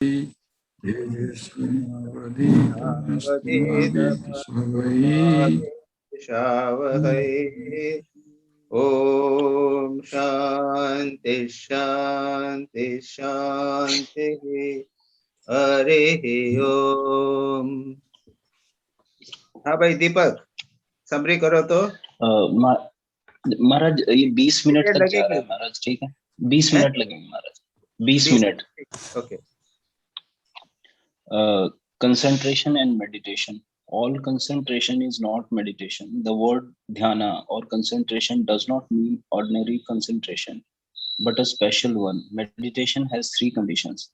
शावहै ओम शांति शांति शांति हरि ओम। हाँ भाई दीपक, समरी करो तो। महाराज ये 20 मिनट तक जा रहा है लगेगी महाराज, ठीक है? 20 है? मिनट लगेंगे महाराज, 20 20 minute. Okay. Concentration and meditation. All concentration is not meditation. The word dhyana or concentration does not mean ordinary concentration, but a special one. Meditation has three conditions.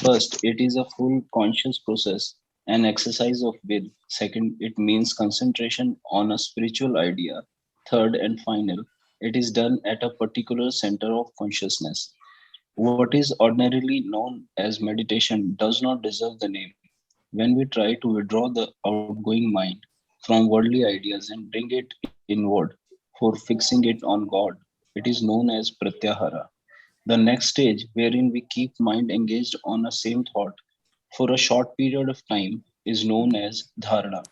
First, it is a full conscious process, an exercise of will. Second, it means concentration on a spiritual idea. Third and final, it is done at a particular center of consciousness. What is ordinarily known as meditation does not deserve the name. When we try to withdraw the outgoing mind from worldly ideas and bring it inward for fixing it on God, it is known as pratyahara. The next stage, wherein we keep mind engaged on a same thought for a short period of time, is known as dharana.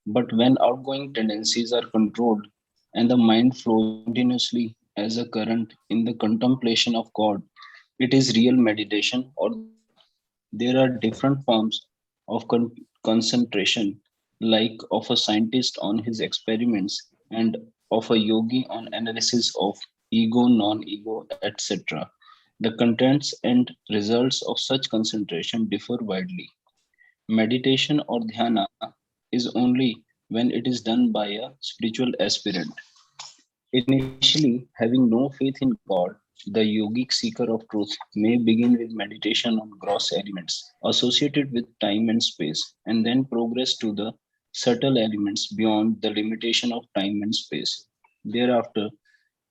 But when outgoing tendencies are controlled and the mind flows continuously as a current in the contemplation of God, it is real meditation or dhyana. There are different forms of concentration, like of a scientist on his experiments and of a yogi on analysis of ego, non ego, etc. The contents and results of such concentration differ widely. Meditation or dhyana is only when it is done by a spiritual aspirant. Initially, having no faith in God, the yogic seeker of truth may begin with meditation on gross elements associated with time and space, and then progress to the subtle elements beyond the limitation of time and space. Thereafter,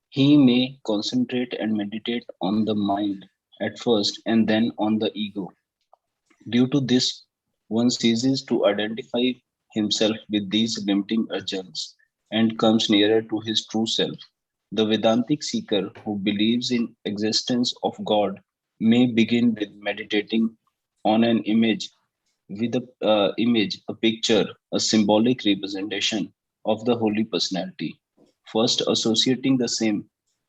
he may concentrate and meditate on the mind at first and then on the ego. Due to this, one ceases to identify himself with these limiting urges and comes nearer to his true self. The Vedantic seeker who believes in existence of God may begin with meditating on an image with a picture, a symbolic representation of the Holy Personality, first associating the same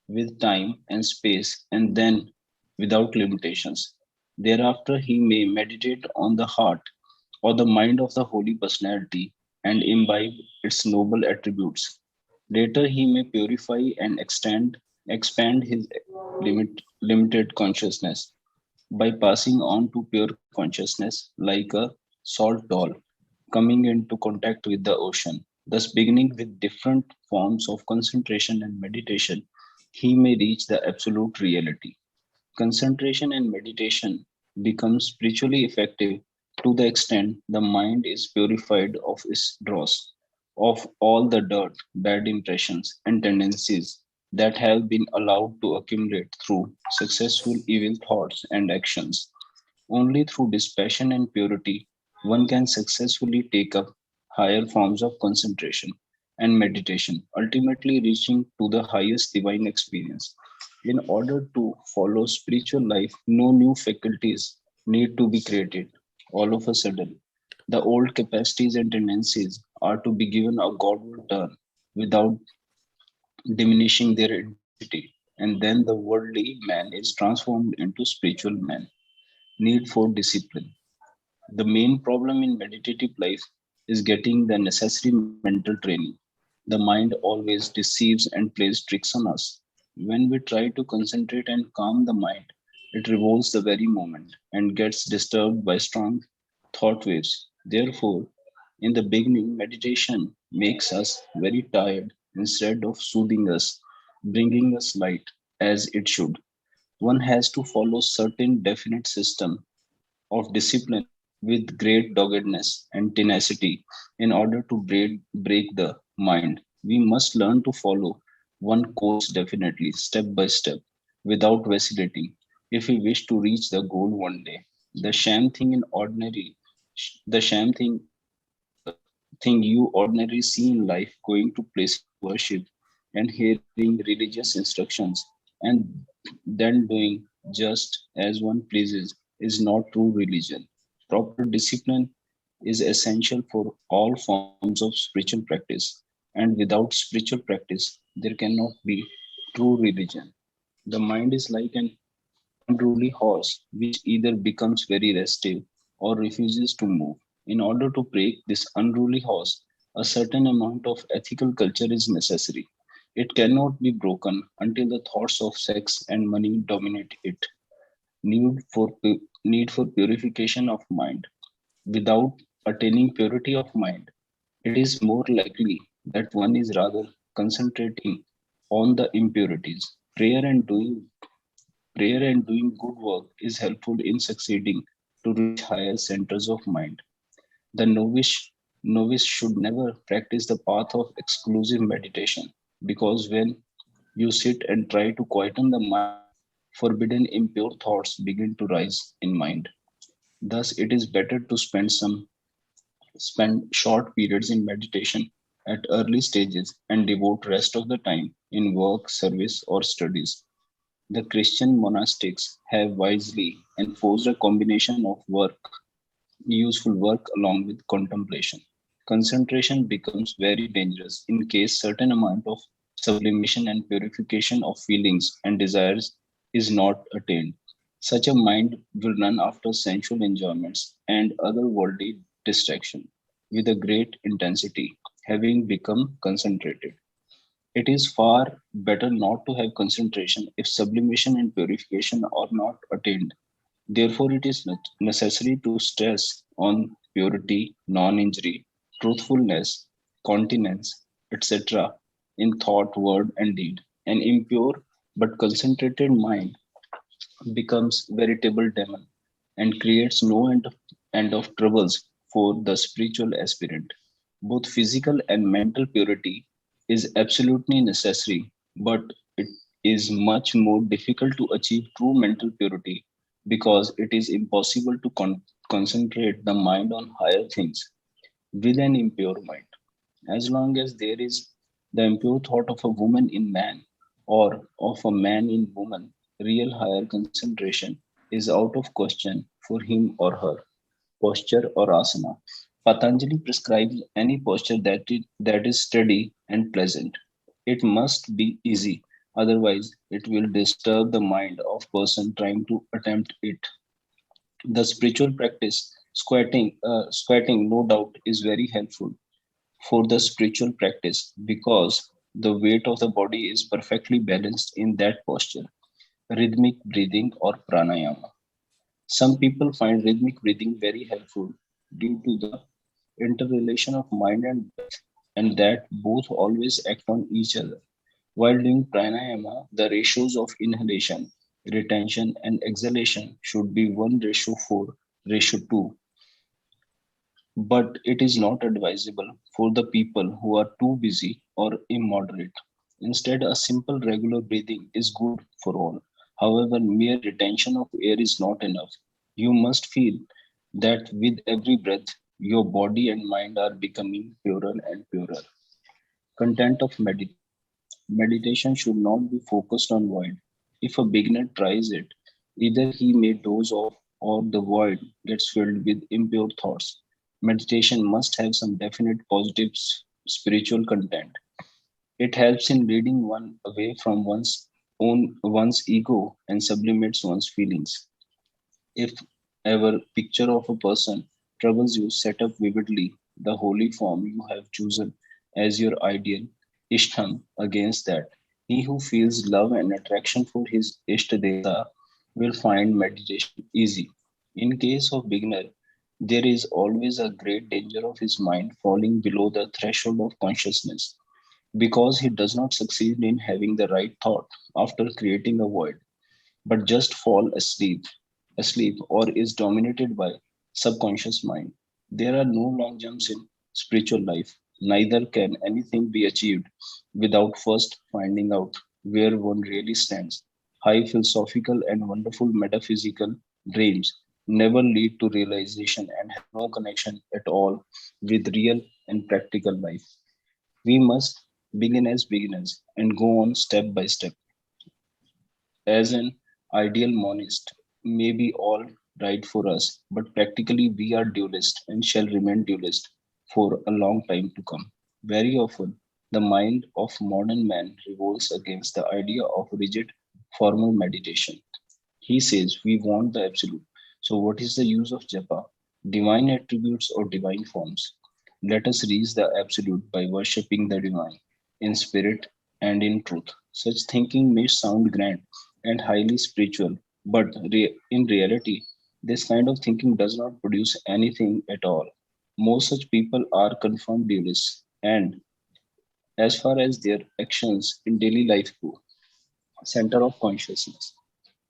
with time and space, and then without limitations. Thereafter, he may meditate on the heart or the mind of the Holy Personality and imbibe its noble attributes. Later, he may purify and expand his limited consciousness by passing on to pure consciousness like a salt doll coming into contact with the ocean. Thus, beginning with different forms of concentration and meditation, he may reach the absolute reality. Concentration and meditation become spiritually effective to the extent the mind is purified of its dross, of all the dirt, bad impressions, and tendencies that have been allowed to accumulate through successful evil thoughts and actions. Only through dispassion and purity one can successfully take up higher forms of concentration and meditation, ultimately reaching to the highest divine experience. In order to follow spiritual life, no new faculties need to be created all of a sudden. The old capacities and tendencies are to be given a Godward turn without diminishing their intensity, and then the worldly man is transformed into spiritual man. Need for discipline. The main problem in meditative life is getting the necessary mental training. The mind always deceives and plays tricks on us. When we try to concentrate and calm the mind, it revolts the very moment and gets disturbed by strong thought waves. Therefore, in the beginning, meditation makes us very tired instead of soothing us, bringing us light as it should. One has to follow certain definite system of discipline with great doggedness and tenacity in order to break the mind. We must learn to follow one course definitely, step by step, without vacillating, if we wish to reach the goal one day. The sham thing in ordinary, the sham thing you ordinarily see in life, going to places of worship and hearing religious instructions and then doing just as one pleases, is not true religion. Proper discipline is essential for all forms of spiritual practice, and without spiritual practice, there cannot be true religion. The mind is like an unruly horse which either becomes very restive or refuses to move. In order to break this unruly horse, a certain amount of ethical culture is necessary. It cannot be broken until the thoughts of sex and money dominate it. Need for purification of mind. Without attaining purity of mind, it is more likely that one is rather concentrating on the impurities. Prayer and doing good work is helpful in succeeding to reach higher centers of mind. The novice should never practice the path of exclusive meditation because when you sit and try to quieten the mind, forbidden impure thoughts begin to rise in mind. Thus, it is better to spend short periods in meditation at early stages and devote rest of the time in work, service, or studies. The Christian monastics have wisely enforced a combination of useful work along with contemplation. Concentration becomes very dangerous in case certain amount of sublimation and purification of feelings and desires is not attained. Such a mind will run after sensual enjoyments and other worldly distraction with a great intensity, having become concentrated. It is far better not to have concentration if sublimation and purification are not attained. Therefore, it is necessary to stress on purity, non injury, truthfulness, continence, etc., in thought, word, and deed. An impure but concentrated mind becomes veritable demon and creates no end of troubles for the spiritual aspirant. Both physical and mental purity is absolutely necessary, but it is much more difficult to achieve true mental purity because it is impossible to concentrate the mind on higher things with an impure mind. As long as there is the impure thought of a woman in man or of a man in woman, real higher concentration is out of question for him or her. Posture or asana. Patanjali prescribes any posture that is steady and pleasant. It must be easy, otherwise it will disturb the mind of person trying to attempt it. The spiritual practice, squatting, no doubt, is very helpful for the spiritual practice because the weight of the body is perfectly balanced in that posture. Rhythmic breathing or pranayama. Some people find rhythmic breathing very helpful due to the interrelation of mind and breath, and that both always act on each other. While doing pranayama, the ratios of inhalation, retention, and exhalation should be 1:4, ratio 2, but it is not advisable for the people who are too busy or immoderate. Instead, a simple regular breathing is good for all. However, mere retention of air is not enough. You must feel that with every breath, your body and mind are becoming purer and purer. Content of meditation should not be focused on void. If a beginner tries it, either he may doze off or the void gets filled with impure thoughts. Meditation must have some definite positive spiritual content. It helps in leading one away from one's ego and sublimates one's feelings. If ever picture of a person troubles you, set up vividly the holy form you have chosen as your ideal Ishtam against that. He who feels love and attraction for his Ishtadeta will find meditation easy. In case of beginner, there is always a great danger of his mind falling below the threshold of consciousness because he does not succeed in having the right thought after creating a void but just fall asleep or is dominated by subconscious mind. There are no long jumps in spiritual life. Neither can anything be achieved without first finding out where one really stands. High philosophical and wonderful metaphysical dreams never lead to realization and have no connection at all with real and practical life. We must begin as beginners and go on step by step as an ideal monist may be all right for us, but practically we are dualist and shall remain dualist for a long time to come. Very often, the mind of modern man revolts against the idea of rigid formal meditation. He says we want the absolute. So, what is the use of japa? Divine attributes or divine forms? Let us reach the absolute by worshipping the divine in spirit and in truth. Such thinking may sound grand and highly spiritual, but in reality, this kind of thinking does not produce anything at all. Most such people are confirmed dualists, and as far as their actions in daily life go, center of consciousness.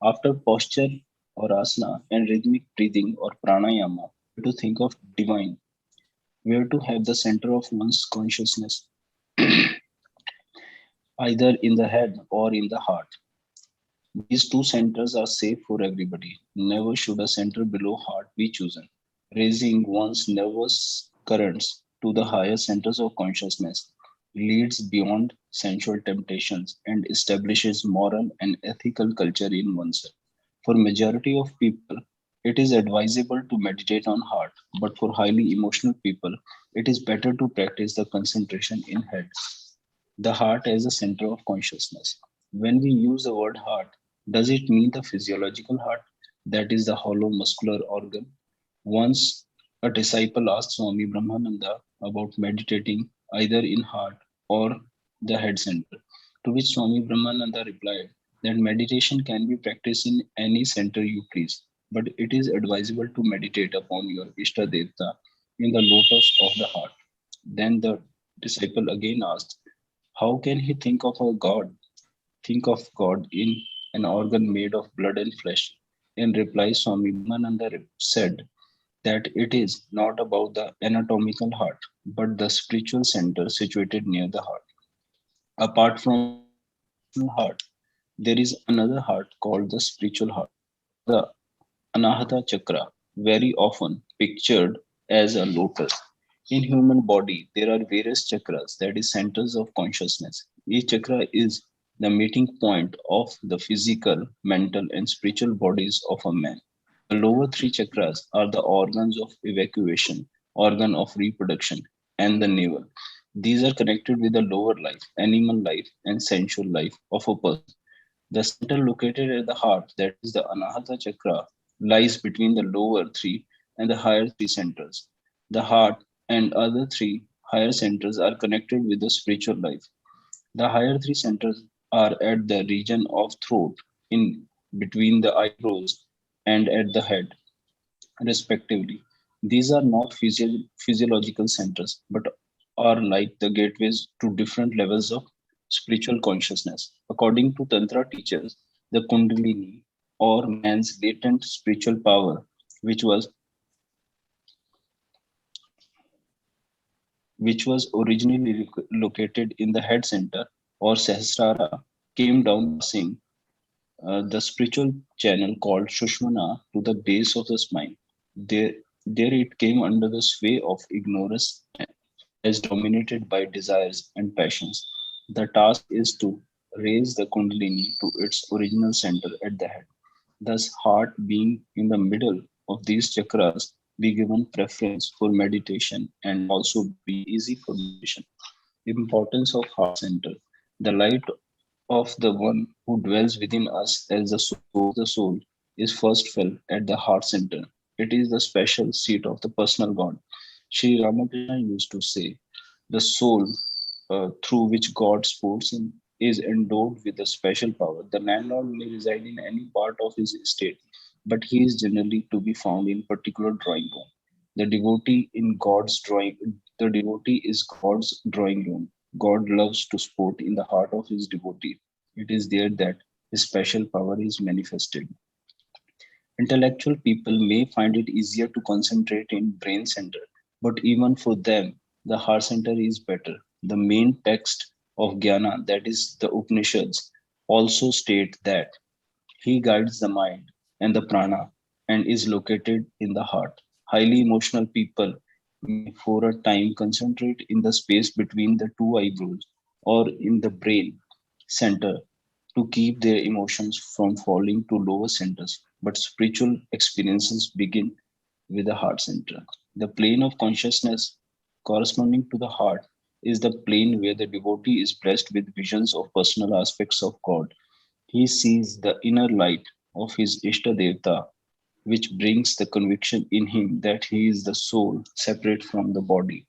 After posture or asana and rhythmic breathing or pranayama, to think of divine, where to have the center of one's consciousness either in the head or in the heart. These two centers are safe for everybody. Never should a center below heart be chosen. Raising one's nervous currents to the higher centers of consciousness leads beyond sensual temptations and establishes moral and ethical culture in oneself. For majority of people, it is advisable to meditate on heart, but for highly emotional people, it is better to practice the concentration in head, the heart as a center of consciousness. When we use the word heart, does it mean the physiological heart, that is the hollow muscular organ? Once a disciple asked Swami Brahmananda about meditating either in heart or the head center, to which Swami Brahmananda replied that meditation can be practiced in any center you please, but it is advisable to meditate upon your Ishta Devta in the lotus of the heart. Then the disciple again asked, how can he think of God in an organ made of blood and flesh? In reply, Swami Brahmananda said that it is not about the anatomical heart, but the spiritual center situated near the heart. Apart from the emotional heart, there is another heart called the spiritual heart, or the Anahata Chakra, very often pictured as a lotus. In human body, there are various chakras, that is centers of consciousness. Each chakra is the meeting point of the physical, mental, and spiritual bodies of a man. The lower three chakras are the organs of evacuation, organ of reproduction, and the navel. These are connected with the lower life, animal life, and sensual life of a person. The center located at the heart, that is the Anahata Chakra, lies between the lower three and the higher three centers. The heart and other three higher centers are connected with the spiritual life. The higher three centers are at the region of throat, in between the eyebrows, and at the head, respectively. These are not physiological centers, but are like the gateways to different levels of spiritual consciousness. According to Tantra teachers, the Kundalini, or man's latent spiritual power, which was originally located in the head center or Sahasrara, came down passing the spiritual channel called Shushmana to the base of the spine. There, there it came under the sway of ignorance as dominated by desires and passions. The task is to raise the Kundalini to its original center at the head. Thus, heart being in the middle of these chakras, be given preference for meditation and also be easy for meditation. Importance of heart center. The light of the one who dwells within us as the soul of the soul is first felt at the heart center. It is the special seat of the personal God. Sri Ramakrishna used to say, the soul through which God sports in is endowed with a special power. The landlord may reside in any part of his estate, but he is generally to be found in particular drawing room. The devotee in God's drawing, the devotee is God's drawing room. God loves to sport in the heart of his devotee. It is there that his special power is manifested. Intellectual people may find it easier to concentrate in brain center, but even for them, the heart center is better. The main text of Jnana, that is the Upanishads, also state that he guides the mind and the prana and is located in the heart. Highly emotional people may for a time concentrate in the space between the two eyebrows or in the brain center. to keep their emotions from falling to lower centers. But spiritual experiences begin with the heart center. The plane of consciousness corresponding to the heart is the plane where the devotee is blessed with visions of personal aspects of God. He sees the inner light of his Ishta Devta, which brings the conviction in him that he is the soul separate from the body.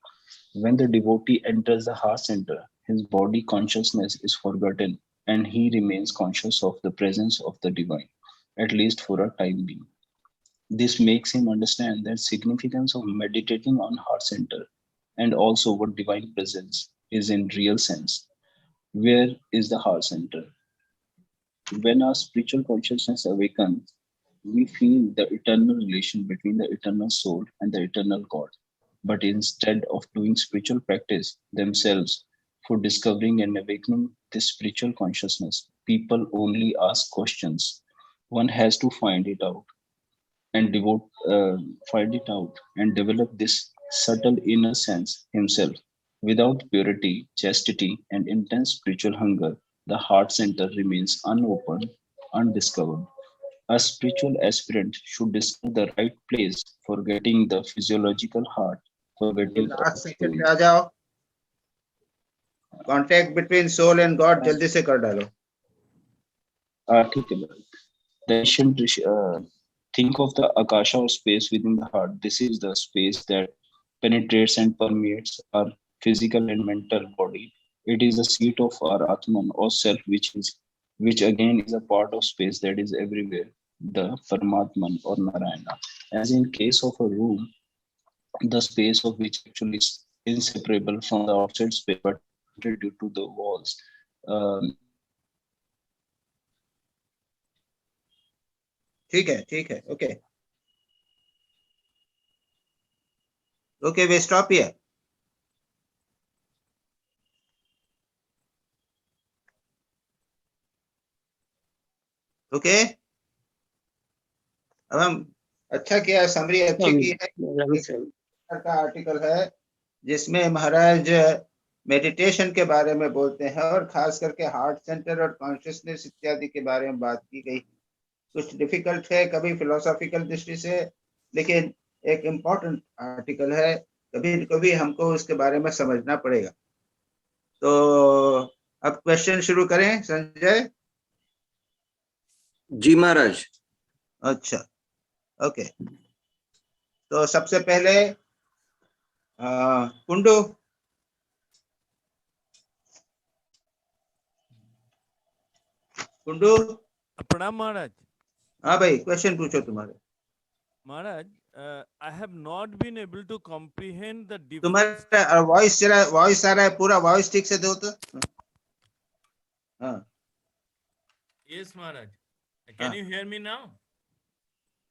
When the devotee enters the heart center, his body consciousness is forgotten and he remains conscious of the presence of the divine, at least for a time being. This makes him understand the significance of meditating on heart center and also what divine presence is in real sense. Where is the heart center? When our spiritual consciousness awakens, we feel the eternal relation between the eternal soul and the eternal God. But instead of doing spiritual practice themselves for discovering and awakening this spiritual consciousness, people only ask questions. One has to and devote, find it out and develop this subtle inner sense himself. Without purity, chastity, and intense spiritual hunger, the heart center remains unopened, undiscovered. A spiritual aspirant should discover the right place for getting the physiological heart, ये forgetting of last the second soul. पे आ जाओ. Contact between soul and God जल्दी से कर डालो. ठीक है भाई. The ancient think of the akasha or space within the heart. This is the space that penetrates and permeates our physical and mental body. It is the seat of our Atman or self, which again is a part of space that is everywhere, the Paramatman or Narayana. As in case of a room, the space of which actually is inseparable from the outside space, but due to the walls. ठीक है. Okay. Okay, we stop here. Okay. अब हम अच्छा किया, summary अच्छी की है. का आर्टिकल है जिसमें महाराज मेडिटेशन के बारे में बोलते हैं और खास करके हार्ट सेंटर और कॉन्शियसनेस इत्यादि के बारे में बात की गई. कुछ डिफिकल्ट है कभी फिलोसॉफिकल दृष्टि से, लेकिन एक इम्पोर्टेंट आर्टिकल है. कभी कभी हमको उसके बारे में समझना पड़ेगा. तो अब क्वेश्चन शुरू करें संजय. जी महाराज. अच्छा, ओके. तो सबसे पहले कुंडू. कुंडू. प्रणाम महाराज. हाँ भाई, क्वेश्चन पूछो तुम्हारे. महाराज, I have not been able to comprehend the difference. तुम्हारा वॉइस आ रहा है, पूरा वॉइस ठीक से दो तो. हाँ. Yes Maharaj. Can you hear me now?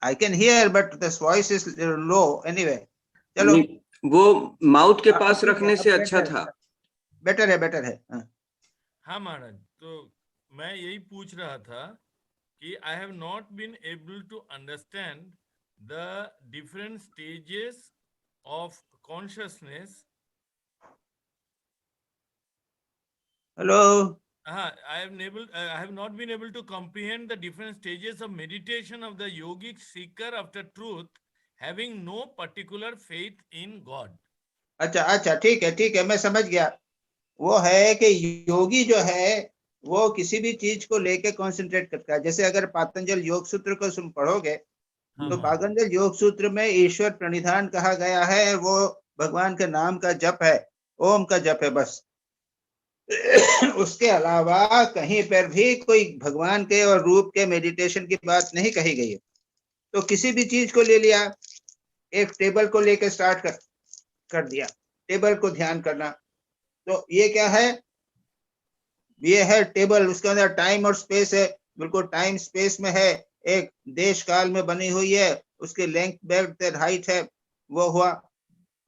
I can hear, but this voice is low anyway. चलो. वो माउथ के पास रखने से अच्छा था. बेटर है. हाँ महाराज, तो मैं यही पूछ रहा था कि I have not been able to understand the different stages of consciousness. Hello. I have not been able to comprehend the different stages of meditation of the yogic seeker after truth, having no particular faith in God. अच्छा, ठीक है, मैं समझ गया. वो है कि योगी जो है वो किसी भी चीज को लेके कॉन्सेंट्रेट करता है. जैसे अगर पातंजल योग सूत्र को तुम पढ़ोगे तो पातंजल योग सूत्र में ईश्वर प्रणिधान कहा गया है. वो भगवान के नाम का जप है, ओम का जप है बस. उसके अलावा कहीं पर भी कोई भगवान के और रूप के मेडिटेशन की बात नहीं कही गई है. तो किसी भी चीज को ले लिया, एक टेबल को लेकर स्टार्ट कर दिया, टेबल को ध्यान करना. तो ये क्या है? ये है टेबल. उसके अंदर टाइम और स्पेस है, बिल्कुल टाइम स्पेस में है, एक देश काल में बनी हुई है. उसके लेंथ बेल्ट हाइट है. वो हुआ,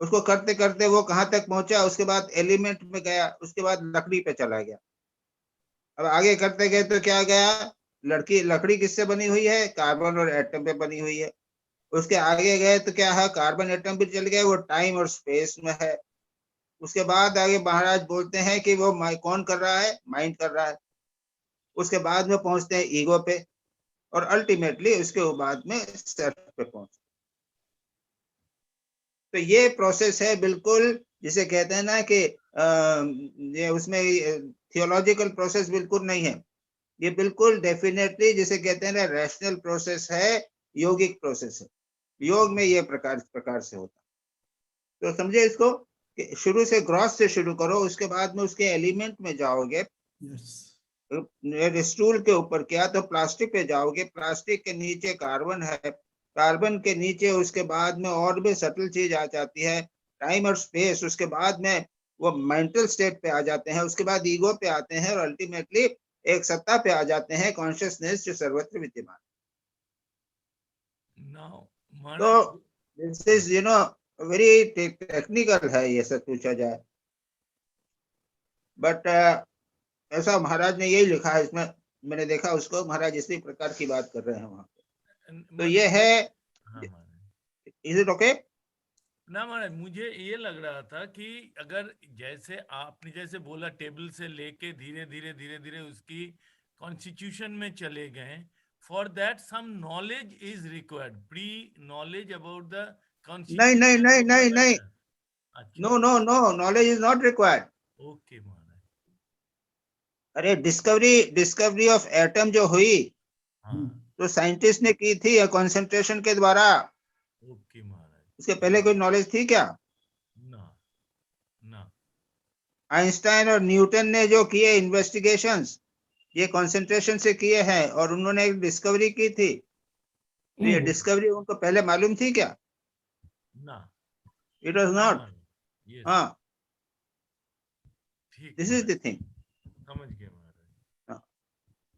उसको करते करते वो कहाँ तक पहुंचा, उसके बाद एलिमेंट में गया, उसके बाद लकड़ी पे चला गया. अब आगे करते गए तो क्या गया, लकड़ी किससे बनी हुई है? कार्बन और एटम पे बनी हुई है. उसके आगे गए तो क्या है, कार्बन एटम भी चल गए, वो टाइम और स्पेस में है. उसके बाद आगे महाराज बोलते हैं कि वो कौन कर रहा है? माइंड कर रहा है. उसके बाद में पहुंचते हैं ईगो पे, और अल्टीमेटली उसके बाद में सेल्फ पे पहुंचते। तो ये प्रोसेस है बिल्कुल, जिसे कहते हैं ना कि ये उसमें थियोलॉजिकल प्रोसेस बिल्कुल नहीं है, ये बिल्कुल डेफिनेटली जिसे कहते हैं ना रैशनल प्रोसेस है, योगिक प्रोसेस है। योग में ये प्रकार से होता है। तो समझे इसको कि शुरू से ग्रॉस से शुरू करो, उसके बाद में उसके एलिमेंट में जाओगे। स्टूल के ऊपर क्या, तो प्लास्टिक पे जाओगे, प्लास्टिक के नीचे कार्बन है, कार्बन के नीचे उसके बाद में और भी सटल चीज आ जाती है, टाइम और स्पेस, उसके बाद में वो मेंटल स्टेट पे आ जाते हैं, उसके बाद ईगो पे आते हैं, और अल्टीमेटली एक सत्ता पे आ जाते हैं, कॉन्शियसनेस जो सर्वत्र विद्यमान। तो दिस इज वेरी टेक्निकल है ये सब पूछा जाए, बट ऐसा महाराज ने यही लिखा है इसमें, मैंने देखा उसको, महाराज इसी प्रकार की बात कर रहे हैं वहां पे। तो ये है, इज इट ओके? ना महाराज, मुझे ये लग रहा था कि अगर जैसे आपने जैसे बोला टेबल से लेके धीरे धीरे धीरे धीरे उसकी कॉन्स्टिट्यूशन में चले गए, for that some knowledge is required, pre knowledge about the नहीं नहीं नहीं नहीं नहीं, no no no, knowledge is not required. Okay Maharaj. अरे डिस्कवरी ऑफ एटम जो हुई, तो साइंटिस्ट ने की थी कंसंट्रेशन के द्वारा। ओके महाराज। उसके पहले कोई नॉलेज थी क्या? ना ना। आइंस्टाइन और न्यूटन ने जो किए इन्वेस्टिगेशंस, ये कंसंट्रेशन से किए हैं, और उन्होंने एक डिस्कवरी की थी। तो ये डिस्कवरी उनको पहले मालूम थी क्या? ना, इट वाज नॉट। yes. हाँ, ठीक, दिस इज द थिंग। समझ गए Maharaj.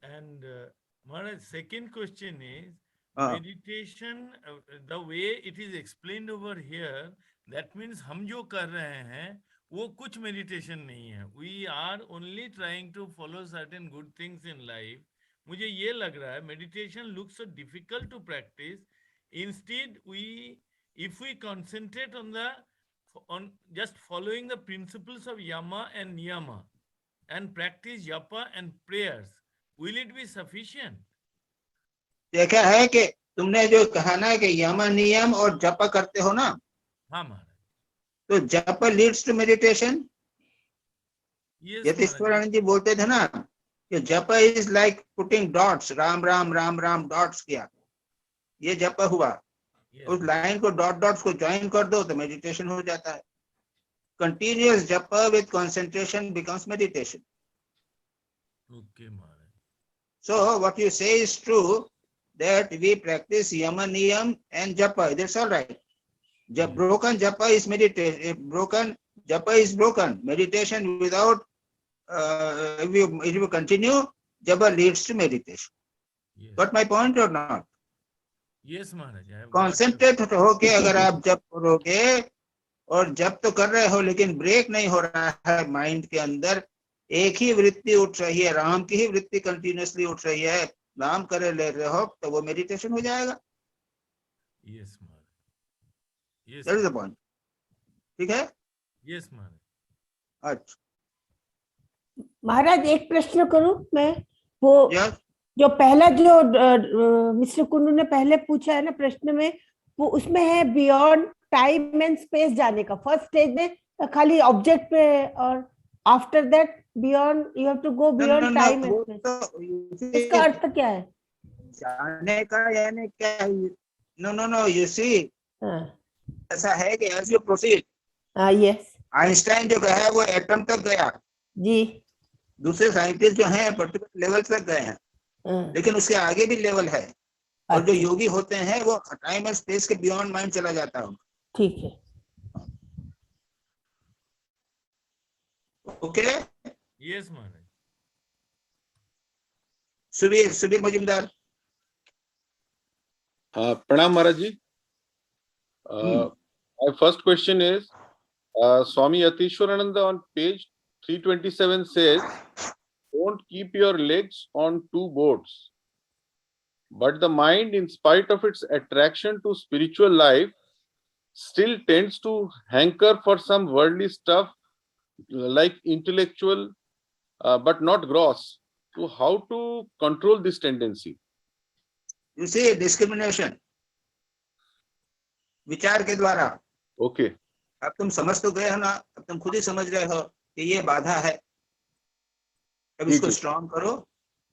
And Maharaj, second question is meditation, the way it is explained over here, that means हम जो कर रहे हैं वो कुछ meditation नहीं है, we are only trying to follow certain good things in life. मुझे ये लग रहा है meditation looks so difficult to practice. Instead, if we concentrate on just following the principles of yama and niyama and practice japa and prayers, will it be sufficient? देखा है कि तुमने जो कहा ना कि यम नियम और जप करते हो ना, हाँ महाराज, तो जप लीड्स टू मेडिटेशन। यतीश्वरानंद जी बोलते थे ना कि जप is like putting dots, Ram Ram Ram Ram dots किया, ये जप हुआ। उस लाइन को डॉट डॉट्स को ज्वाइन कर दो तो मेडिटेशन हो जाता है। Continuous jap with concentration becomes meditation. Okay Maharaj. So what you say is true, that we practice yama niyam and japa, that's all right. Broken japa is meditation, broken japa is broken. Meditation without if you continue, japa leads to meditation. Got my point or not? Yes Maharaj. Concentrate होके अगर आप जप करोगे, और जप तो कर रहे हो लेकिन ब्रेक नहीं हो रहा है, माइंड के अंदर एक ही वृत्ति उठ रही है, राम की ही वृत्ति कंटिन्यूअसली उठ रही है, नाम करे ले रहे हो, तो वो मेडिटेशन हो जाएगा। Yes Maharaj, yes, that is the point. ठीक है? यस महाराज। अच्छा महाराज, एक प्रश्न करूं मैं? वो yes? जो पहला जो मिस्टर कुंडू ने पहले पूछा है ना प्रश्न में, वो उसमें है बियॉन्ड टाइम एंड स्पेस जाने का। फर्स्ट स्टेज में खाली ऑब्जेक्ट पे, और after that beyond you have to go beyond time and space. इसका अर्थ क्या है? जाने का यानी क्या? No no no, you see, ऐसा है कि as you proceed, yes, Einstein जो गया है वो एटम तक गया जी, दूसरे साइंटिस्ट जो हैं पर्टिकुलर लेवल तक गए हैं, लेकिन उसके आगे भी लेवल है। और जो योगी होते हैं वो टाइम और स्पेस के बियॉन्ड माइंड चला जाता है। ठीक है, okay. Yes Maharaj. Subir Majumdar. Pranam Maharaj ji. My first question is, Swami Yatishwarananda on page 327 says, don't keep your legs on two boats. But the mind, in spite of its attraction to spiritual life, still tends to hanker for some worldly stuff, like intellectual, but not gross. So how to control this tendency? You see, discrimination, विचार के द्वारा। Okay. अब तुम समझ तो गए हो ना, अब तुम खुद ही समझ रहे हो कि ये बाधा है। अब इसको स्ट्रॉन्ग करो,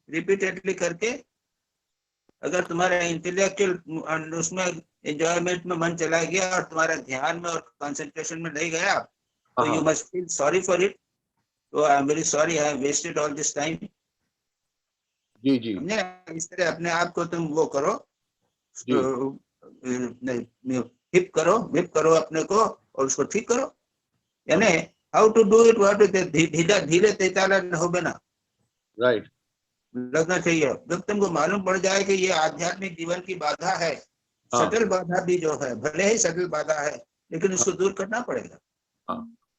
रिपीटेडली करके। अगर तुम्हारा इंटेलेक्चुअल उसमें एंजॉयमेंट में मन चला गया और तुम्हारा ध्यान में और कंसंट्रेशन में नहीं गया, तो you must feel sorry for it. तो I am very sorry, I have wasted all this time. जी जी। इस तरह अपने आप को तुम वो करो, हिप करो अपने को और उसको ठीक करो। यानी how to do it, what धीरे तेताला हो बिना राइट लगना चाहिए। जब तुमको मालूम पड़ जाए कि ये आध्यात्मिक जीवन की बाधा है, सटल बाधा भी जो है, भले ही सटल बाधा है, लेकिन इसको दूर करना पड़ेगा।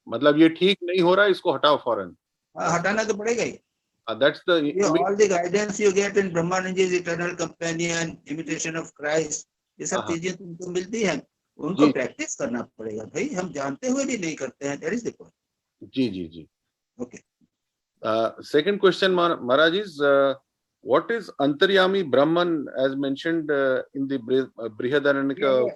मतलब ये ठीक नहीं हो रहा है, इसको हटाओ फौरन। हटाना तो पड़ेगा ही। That's the all the guidance you get in Brahmananda's eternal companion, imitation of Christ, ये सब चीजें तुमको मिलती हैं, उनको प्रैक्टिस करना पड़ेगा भाई। हम जानते हुए भी नहीं करते हैं, that is the point. जी जी जी। Okay. Second question, Maharaj, is what is Antaryami Brahman as mentioned in the Brihadaranyaka?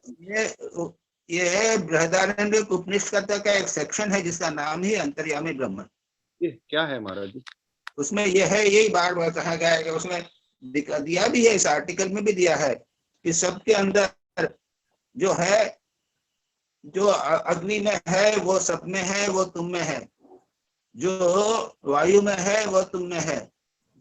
ये बृहदारण्यक उपनिषद का एक सेक्शन है जिसका नाम ही अंतर्यामी ब्रह्मन। ये क्या है महाराज जी? उसमें यह है, यही बार बार कहा गया है कि उसमें दिया भी है, इस आर्टिकल में भी दिया है कि सबके अंदर जो है, जो अग्नि में है वो सब में है, वो तुम में है। जो वायु में है वो तुम में है।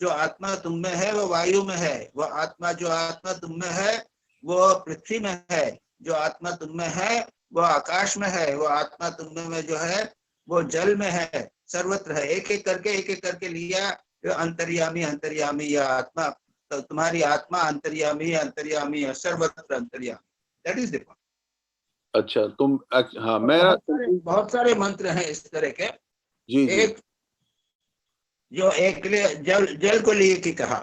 जो आत्मा तुम में है वो वायु में है। वो आत्मा, जो आत्मा तुम में है वो पृथ्वी में है। जो आत्मा तुम में है वो आकाश में है। वो आत्मा तुम में जो है वो जल में है, सर्वत्र है। एक एक करके लिया। अंतर्यामी अंतर्यामी, या आत्मा, तो तुम्हारी आत्मा अंतर्यामी अंतर्यामी है, सर्वत्र अंतर्यामी। That is the point. अच्छा, तुम हाँ, मेरा बहुत सारे मंत्र हैं इस तरह के। जी जी। एक जो एक जल को लिए की कहा,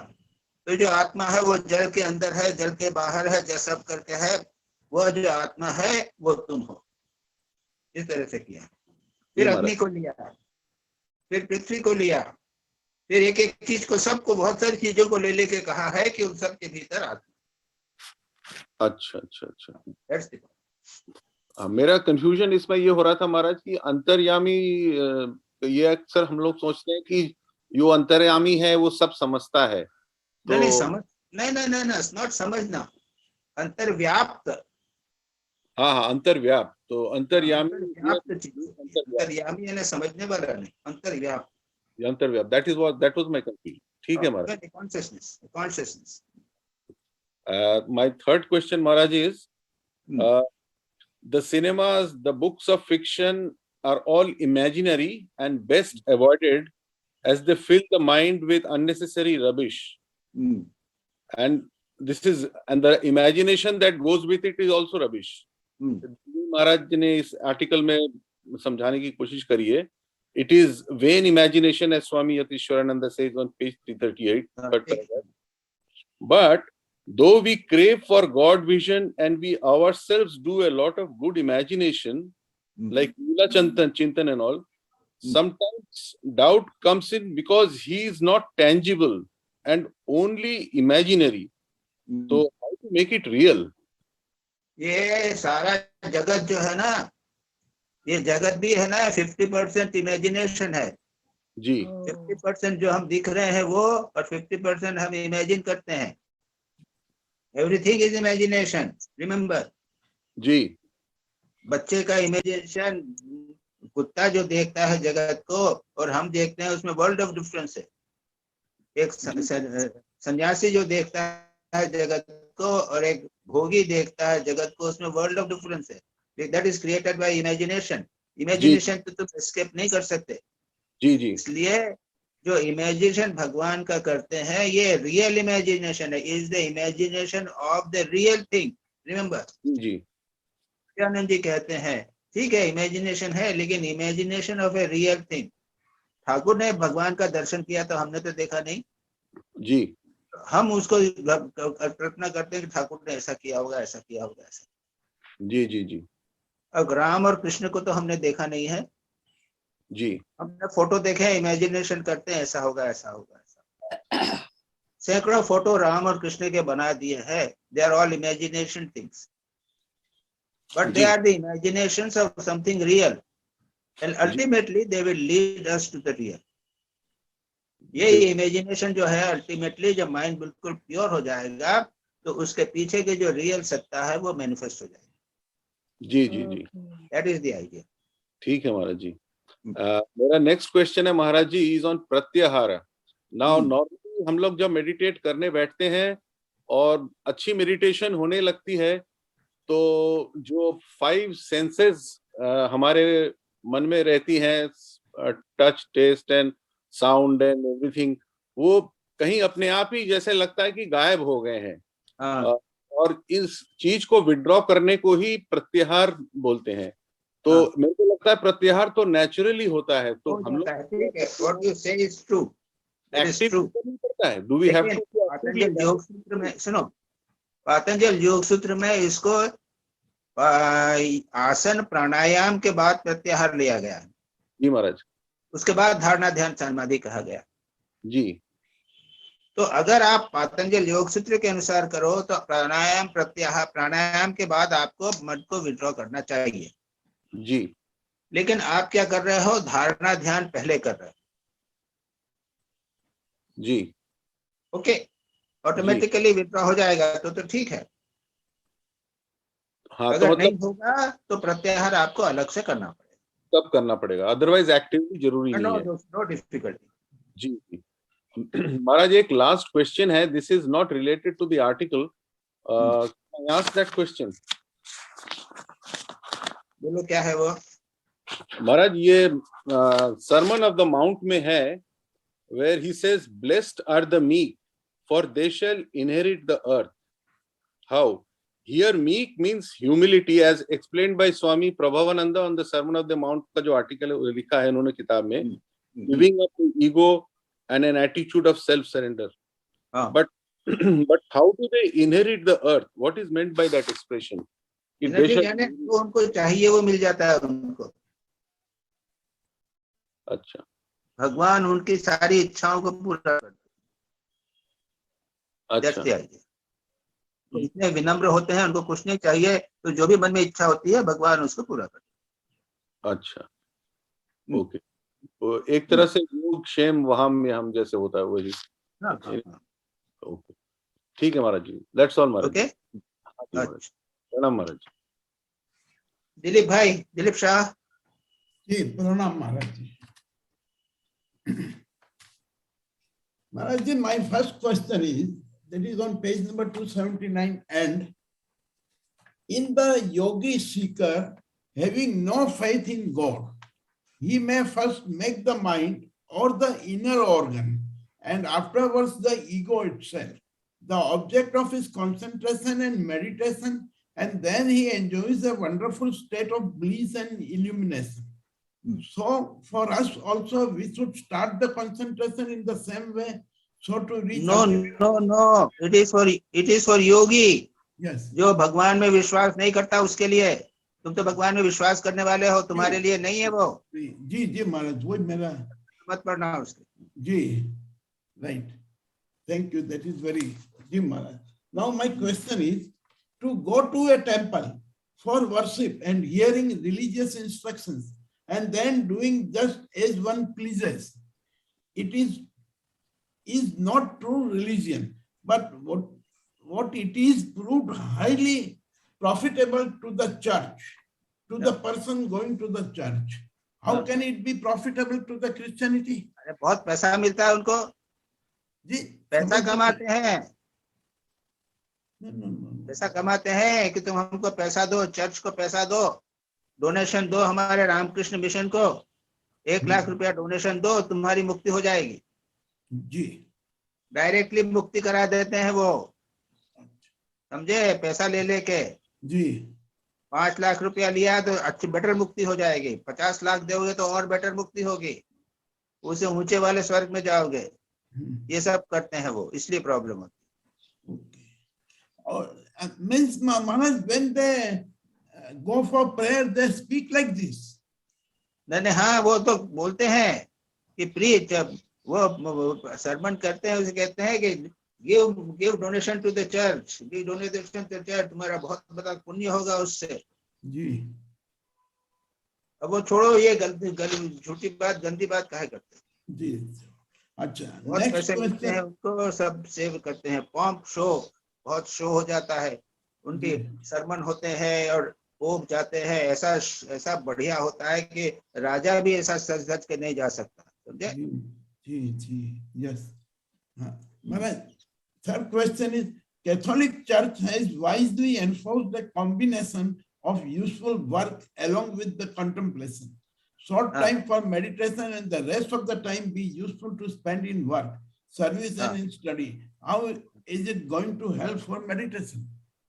तो जो आत्मा है वो जल के अंदर है, जल के बाहर है, जो सब करके है, वह जो आत्मा है वो तुम हो। इस तरह से किया। फिर अग्नि को लिया, फिर पृथ्वी को लिया, फिर एक एक चीज को, सबको, बहुत सारी चीजों को ले लेके कहा है कि उन सब के भीतर आत्मा। अच्छा अच्छा अच्छा। मेरा कंफ्यूजन इसमें ये हो रहा था महाराज कि अंतर्यामी, ये अक्सर हम लोग सोचते हैं कि जो अंतर्यामी है वो सब समझता है। तो नहीं समझ, नहीं, नॉट समझना, अंतर्व्याप्त। हाँ, अंतर्व्याप्त। तो अंतर्यामी, अंतर्यामी यानी समझने वाला नहीं, अंतर्व्याप्त। अंतर्व्याप्त, that was my confusion. ठीक है महाराज। Consciousness. My third question, Maharaj, is the cinemas, the books of fiction are all imaginary and best avoided as they fill the mind with unnecessary rubbish. And the imagination that goes with it is also rubbish. महाराज ने इस article में समझाने की कोशिश करी है. It is vain imagination, as Swami Yatishwarananda says on page 338. But though we crave for God vision and we ourselves do a lot of good imagination, like Leela Chintan and all, sometimes doubt comes in because he is not tangible and only imaginary. So how to make it real? ये सारा जगत जो है ना, ये जगत भी है ना 50% इमेजिनेशन है जी। 50% जो हम दिख रहे हैं वो, और 50% हम इमेजिन करते हैं। एवरीथिंग इज इमेजिनेशन, रिमेम्बर जी। बच्चे का इमेजिनेशन, कुत्ता जो देखता है जगत को और हम देखते हैं, उसमें वर्ल्ड ऑफ डिफरेंस है। एक सन्यासी जो देखता है जगत को और एक भोगी देखता है जगत को, उसमें वर्ल्ड ऑफ डिफरेंस है। That is created by imagination. Imagination तो तुम escape नहीं कर सकते। जी जी। इसलिए जो इमेजिनेशन भगवान का करते हैं, ये रियल इमेजिनेशन है, is the imagination of the real thing. Remember? जी। आनंद जी कहते हैं, ठीक है इमेजिनेशन है, लेकिन imagination of a real thing. Thakur ने भगवान का दर्शन किया तो हमने तो देखा नहीं जी। हम उसको कल्पना करते हैं कि ठाकुर ने ऐसा किया होगा, ऐसा किया होगा, ऐसा। जी जी जी। अब राम और कृष्ण को तो हमने देखा नहीं है जी। हमने फोटो देखे, इमेजिनेशन करते हैं ऐसा होगा, ऐसा होगा, ऐसा। सैकड़ों फोटो राम और कृष्ण के बना दिए हैं, they are all imagination things, but they are the imaginations of something real, and ultimately they will lead us to the real. ये इमेजिनेशन जो है अल्टीमेटली जब माइंड बिल्कुल प्योर हो जाएगा तो उसके पीछे की जो रियल सत्ता है वो मैनिफेस्ट हो जाएगी। जी जी जी, दैट इज द आइडिया। ठीक है महाराज जी। मेरा नेक्स्ट क्वेश्चन है महाराज जी, इज ऑन प्रत्याहार। नाउ नॉर्मली हम लोग जब मेडिटेट करने बैठते हैं और अच्छी मेडिटेशन होने लगती है तो जो 5 सेंसेस हमारे मन में रहती हैं, touch, taste and sound and everything, वो कहीं अपने आप ही जैसे लगता है कि गायब हो गए हैं। और इस चीज को विड्रॉ करने को ही प्रत्याहार बोलते हैं। तो मेरे को लगता है प्रत्याहार तो नेचुरली होता है, तो हम लोग what you say is true, that is true. करता है, do we have to? Patanjala योग सूत्र में सुनो, पातंजल योग सूत्र में इसको आसन प्राणायाम के बाद प्रत्याहार लिया गया है। जी महाराज। उसके बाद धारणा ध्यान समाधि कहा गया जी। तो अगर आप पातंजल योग सूत्र के अनुसार करो तो प्राणायाम प्रत्याहार, प्राणायाम के बाद आपको मन को विड्रॉ करना चाहिए जी। लेकिन आप क्या कर रहे हो, धारणा ध्यान पहले कर रहे हो। जी। ओके, ऑटोमेटिकली विड्रॉ हो जाएगा तो ठीक है। हाँ, अगर तो नहीं मतलब होगा तो प्रत्याहार आपको अलग से करना पड़ेगा, तब करना पड़ेगा, अदरवाइज एक्टिवली जरूरी नहीं है। No difficulty. जी जी। महाराज एक लास्ट क्वेश्चन है, this is not related to the article, I ask that question. बोलो क्या है वो। महाराज ये सरमन ऑफ द माउंट में है, where he says blessed are the meek for they shall inherit the earth. How? Here meek means humility as explained by Swami Prabhavananda on the Sermon of the Mount का जो article लिखा है उन्होंने किताब में, giving up the ego and an attitude of self surrender. But how do they inherit the earth? What is meant by that expression? जो उनको चाहिए वो मिल जाता है उनको। अच्छा, भगवान उनकी सारी इच्छाओं को पूरा करते हैं। अच्छा। तो इतने विनम्र होते हैं, उनको कुछ नहीं चाहिए, तो जो भी मन में इच्छा होती है भगवान उसको पूरा करते हैं। अच्छा, ओके। तो एक तरह से योग क्षेम वहां में हम जैसे होता है वही। ओके, ठीक है महाराज जी, दैट्स ऑल महाराज। ओके, प्रणाम महाराज। दिलीप भाई, दिलीप शाह जी, प्रणाम महाराज जी। Maharaj ji, my first question is, that is on page number 279, and in the yogi seeker having no faith in God, he may first make the mind or the inner organ and afterwards the ego itself the object of his concentration and meditation, and then he enjoys a wonderful state of bliss and illumination. So for us also, we should start the concentration in the same way, so to reach. No. It is for yogi. Yes. जो भगवान में विश्वास नहीं करता उसके लिए। तुम तो भगवान में विश्वास करने वाले हो, तुम्हारे लिए नहीं है वो। जी जी महाराज, वो मेरा मत पढ़ना उसके। जी, right. Thank you. That is very ji Maharaj. Now my question is, to go to a temple for worship and hearing religious instructions and then doing just as one pleases, it is not true religion, but what it is proved highly profitable to the church, to the person going to the church. How can it be profitable to the Christianity? अरे बहुत पैसा मिलता है उनको जी, पैसा कमाते हैं। No. पैसा कमाते हैं कि तुम हमको पैसा दो, चर्च को पैसा दो, डोनेशन दो, हमारे रामकृष्ण मिशन को 1 लाख रुपया डोनेशन दो, तुम्हारी मुक्ति हो जाएगी। जी, डायरेक्टली मुक्ति करा देते हैं वो, समझे, पैसा ले लेके। जी, 5 लाख रुपया लिया तो अच्छी बेटर मुक्ति हो जाएगी, 50 लाख दोगे तो और बेटर मुक्ति होगी, उसे ऊंचे वाले स्वर्ग में जाओगे। ये सब करते हैं वो, इसलिए प्रॉब्लम होती है। Means Maharaj, when they go for prayer, they speak like this. नहीं, हाँ, वो तो बोलते हैं कि प्रीच, वो सरमन करते हैं, उसे कहते हैं कि give donation to the church, give donation to the church, तुम्हारा बहुत बड़ा पुण्य होगा उससे। जी अब वो छोड़ो, ये गलती झूठी बात, गंदी बात काहे करते हैं। जी अच्छा बहुत नेक्स्ट पैसे मिलते हैं क्वेश्चन उनको, सब सेव करते हैं, पॉम्प शो, बहुत शो हो जाता है उनके सरमन होते हैं और पोप जाते हैं, ऐसा ऐसा बढ़िया होता है कि राजा भी ऐसा सच सच के नहीं जा सकता, समझे। जी yes Maharaj third question is Catholic Church has wisely enforced the combination of useful work along with the contemplation. Short time for meditation and the rest of the time be useful to spend in work, service and in study. How is it going to help for meditation?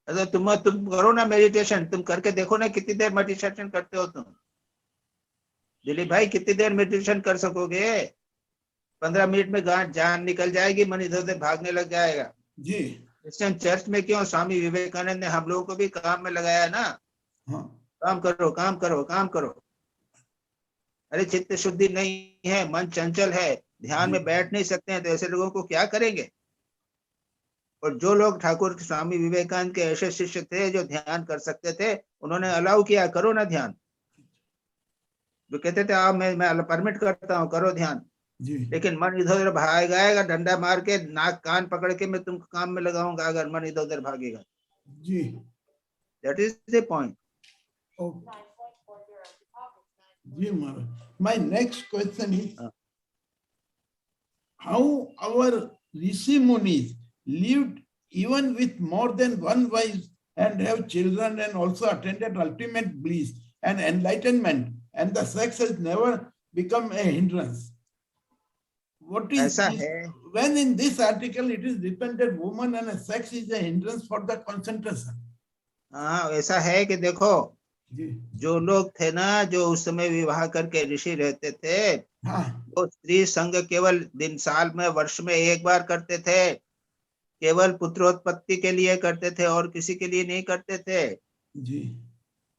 अरे तुम करो ना meditation, तुम करके देखो ना कितनी देर meditation करते हो तुम। दिलीप भाई कितनी देर मेडिटेशन कर सकोगे? 15 मिनट में जान निकल जाएगी, मन इधर उधर भागने लग जाएगा। जी क्रिश्चियन चर्च में क्यों स्वामी विवेकानंद ने हम लोगों को भी काम में लगाया ना। हाँ काम करो काम करो काम करो। अरे चित्त शुद्धि नहीं है, मन चंचल है, ध्यान में बैठ नहीं सकते हैं, तो ऐसे लोगों को क्या करेंगे। और जो लोग ठाकुर स्वामी विवेकानंद के ऐसे शिष्य थे जो ध्यान कर सकते थे, उन्होंने अलाउ किया, करो ना ध्यान। जो कहते थे आप मैं परमिट करता हूँ, करो ध्यान, जी लेकिन मन इधर उधर भागेगा, डंडा मार के नाक कान पकड़ के मैं तुमको काम में लगाऊंगा अगर मन इधर उधर भागेगा। जी that is the point. okay जी Maharaj my next question is how our rishi munis lived even with more than one wife and have children and also attended ultimate bliss and enlightenment and the sex has never become a hindrance. What is ऐसा this? है, When in this article it is written that woman and a sex is a hindrance for the concentration. हाँ ऐसा है कि देखो जी जो लोग थे ना, जो उस समय विवाह करके ऋषि रहते थे, हाँ वो स्त्री संग केवल दिन साल में वर्ष में एक बार करते थे, केवल पुत्रोत्पत्ति के लिए करते थे और किसी के लिए नहीं करते थे। जी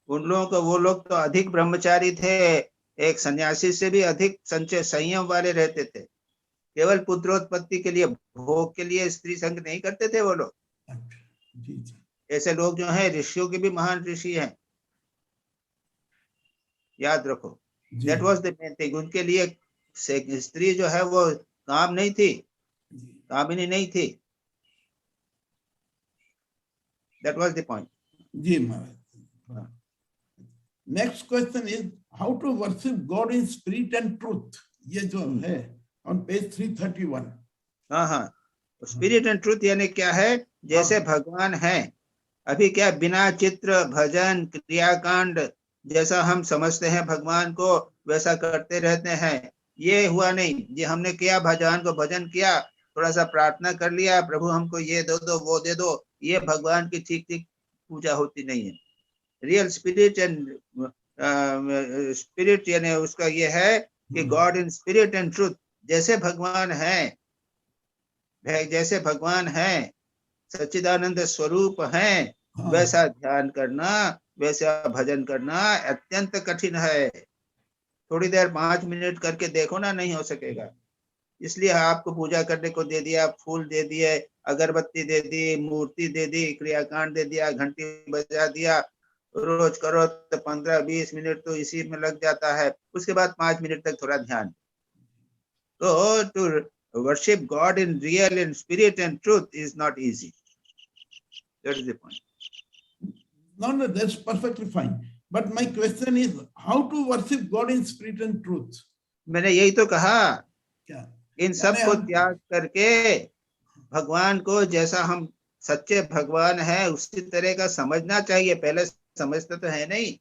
उन लोगों को, वो लोग तो अधिक ब्रह्मचारी थे, एक सन्यासी से भी अधिक संचय संयम वाले रहते थे, केवल पुत्रोत्पत्ति के लिए, भोग के लिए स्त्री संग नहीं करते थे वो लोग। जी जी ऐसे लोग जो हैं ऋषियों के भी महान ऋषि हैं, याद रखो। जी that was the main thing. उनके लिए स्त्री जो है वो काम नहीं थी, जी कामिनी नहीं थी। That was the point. जी महाराज next question is how to worship God in spirit and truth. ये जो है ऑन पेज 331। हाँ हाँ, स्पिरिट एंड ट्रूथ यानी क्या है, जैसे भगवान है अभी, क्या बिना चित्र भजन क्रियाकांड जैसा हम समझते हैं भगवान को वैसा करते रहते हैं, ये हुआ नहीं। ये हमने किया, भगवान को भजन किया, थोड़ा सा प्रार्थना कर लिया, प्रभु हमको ये दो दो वो दे दो, ये भगवान की ठीक ठीक पूजा होती नहीं है। रियल स्पिरिट एंड स्पिरिट यानी उसका ये है कि God in spirit and truth, जैसे भगवान है, जैसे भगवान है, सच्चिदानंद स्वरूप है, वैसा ध्यान करना, वैसा भजन करना अत्यंत कठिन है। थोड़ी देर 5 मिनट करके देखो ना, नहीं हो सकेगा। इसलिए आपको पूजा करने को दे दिया, फूल दे दिए, अगरबत्ती दे दी, मूर्ति दे दी, क्रियाकांड दे दिया, घंटी बजा दिया, रोज करो तो 15-20 मिनट तो इसी में लग जाता है, उसके बाद 5 मिनट तक थोड़ा ध्यान। तो to worship God in real in spirit and truth is not easy. That is the point. No, that's perfectly fine. But my question is how to worship God in spirit and truth. मैंने यही तो कहा, क्या इन सब को त्याग करके भगवान को जैसा हम सच्चे भगवान है उसी तरह का समझना चाहिए। पहले समझते तो है नहीं,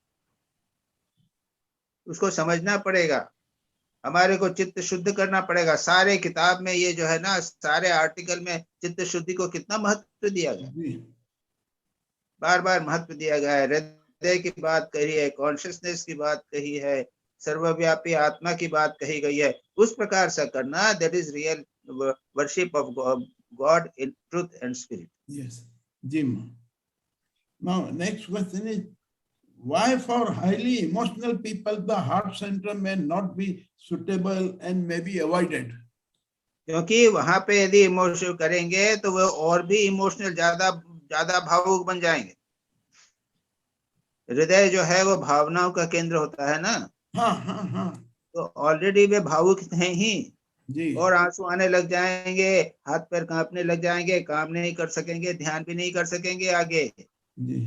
उसको समझना पड़ेगा, हमारे को चित्त शुद्ध करना पड़ेगा। सारे किताब में ये जो है ना, सारे आर्टिकल में चित्त शुद्धि को कितना महत्व दिया गया, बार बार महत्व दिया गया है। हृदय की बात कही है, कॉन्शियसनेस की बात कही है, सर्वव्यापी आत्मा की बात कही गई है, उस प्रकार से करना, that is real worship of God in truth and spirit. Yes, Jim. Now, next question is why for highly emotional people the heart center may not be suitable and may be avoided? क्योंकि वहां पे यदि emotion करेंगे तो वो और भी emotional ज्यादा ज्यादा भावुक बन जाएंगे। हृदय जो है वो भावनाओं का केंद्र होता है ना, हाँ हाँ हाँ तो ऑलरेडी वे भावुक हैं ही, जी और आंसू आने लग जाएंगे, हाथ पैर कांपने लग जाएंगे, काम नहीं कर सकेंगे, ध्यान भी नहीं कर सकेंगे आगे। जी।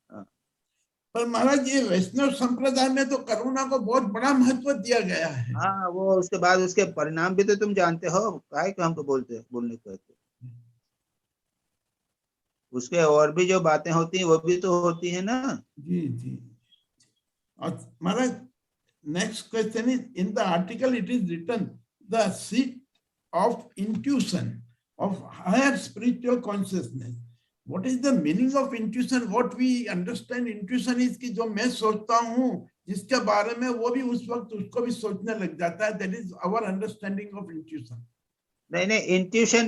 हाँ। पर महाराज ये वैष्णव संप्रदाय में तो करुणा को बहुत बड़ा महत्व दिया गया है। हाँ, वो उसके बाद उसके परिणाम भी तो तुम जानते हो, काहे को हमको बोलने को कहते हो? उसके और भी जो बातें होती हैं वो भी तो होती है ना। जी जी। और Maharaj next question is, in the article it is written the seat of intuition of higher spiritual consciousness. What is the meaning of intuition? What we understand intuition is कि जो मैं सोचता हूँ जिसके बारे में वो भी उस वक्त उसको भी सोचने लग जाता है, that is our understanding of intuition. नहीं नहीं,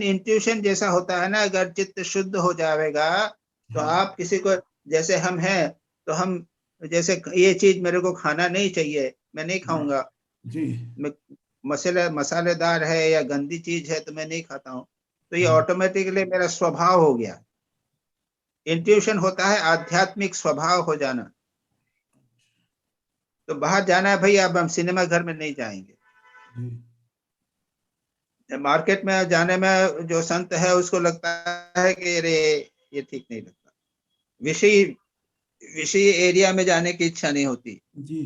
इंट्यूशन जैसा होता है ना, अगर चित्त शुद्ध हो जाएगा तो हाँ। आप किसी को, जैसे हम हैं तो हम, जैसे ये चीज मेरे को खाना नहीं चाहिए, मैं नहीं खाऊंगा, जी मसालेदार है या गंदी चीज है तो मैं नहीं खाता हूँ, तो ये हाँ। ऑटोमेटिकली मेरा स्वभाव हो गया। इंट्यूशन होता है आध्यात्मिक स्वभाव हो जाना। तो बाहर जाना है भाई, अब हम सिनेमा घर में नहीं जाएंगे, मार्केट में जाने में जो संत है उसको लगता है कि अरे ये ठीक नहीं लगता, विषय एरिया में जाने की इच्छा नहीं होती जी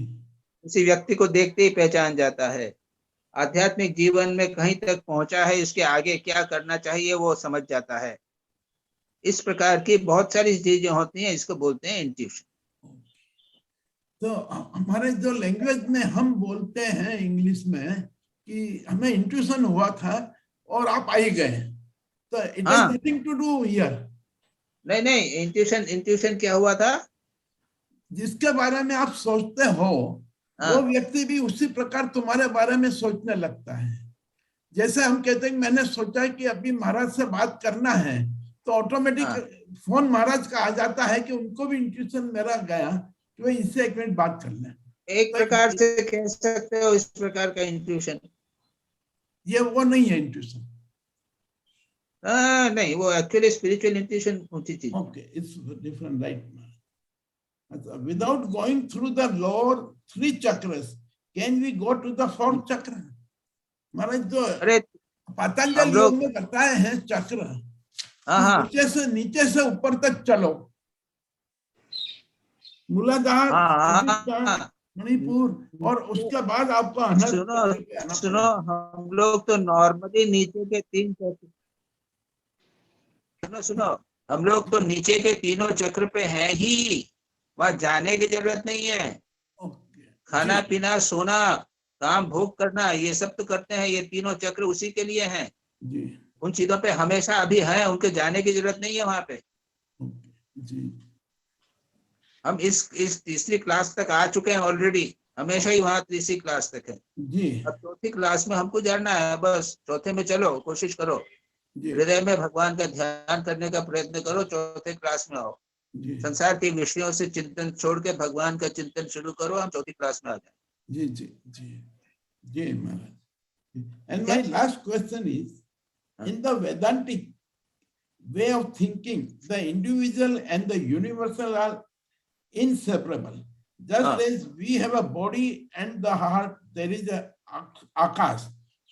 किसी व्यक्ति को देखते ही पहचान जाता है। आध्यात्मिक जीवन में कहीं तक पहुंचा है, इसके आगे क्या करना चाहिए वो समझ जाता है। इस प्रकार की बहुत सारी चीजें होती हैं, इसको बोलते हैं इंट्यूशन। तो हमारे जो लैंग्वेज में हम बोलते हैं इंग्लिश में कि हमें इंट्यूशन हुआ था और आप आई गए, तो it has nothing to do here. नहीं नहीं, इंट्यूशन क्या हुआ था? जिसके बारे में आप सोचते हो वो व्यक्ति भी उसी प्रकार तुम्हारे बारे में सोचने लगता है। जैसे हम कहते हैं कि मैंने सोचा कि अभी महाराज से बात करना है, तो ऑटोमेटिक फोन महाराज का आ जाता है कि उनको भी इंट्यूशन मेरा गया कि भाई इससे एक मिनट बात कर लें। एक प्रकार से कह सकते हो इस प्रकार का इंट्यूशन। ये वो नहीं है इंट्यूशन। नहीं, वो एक्चुअली स्पिरिचुअल इंट्यूशन ऊंची चीज। Okay, it's different, right. Without going through the lower 3 chakras, can we go to the 4th chakra? महाराज जो पतंजलि योग में बताए हैं चक्र, नीचे से ऊपर तक चलो, मूलाधार, मणिपुर, और उसके बाद आपको सुनो, हम लोग तो नॉर्मली नीचे के 3 चक्र, सुनो हम लोग तो नीचे के तीनों चक्र पे हैं ही, वहां जाने की जरूरत नहीं है। खाना पीना, सोना, काम भोग करना, ये सब तो करते हैं, ये तीनों चक्र उसी के लिए हैं। उन चीजों पे हमेशा अभी हैं, उनके जाने की जरूरत नहीं है वहां पे। हम इस तीसरी क्लास तक आ चुके हैं ऑलरेडी, हमेशा ही वहां तीसरी क्लास तक है। अब चौथी क्लास में हमको जानना है, बस चौथे में चलो, कोशिश करो, हृदय में भगवान का ध्यान करने का प्रयत्न करो, चौथे क्लास में आओ। संसार के विषयों से चिंतन छोड़ के भगवान का चिंतन शुरू करो, हम चौथी क्लास में आ जाए। जी जी जी जी Maharaj. And my last question is, in the Vedantic way of thinking the individual and the universal are inseparable. Just as we have a body and the heart, there is a akash.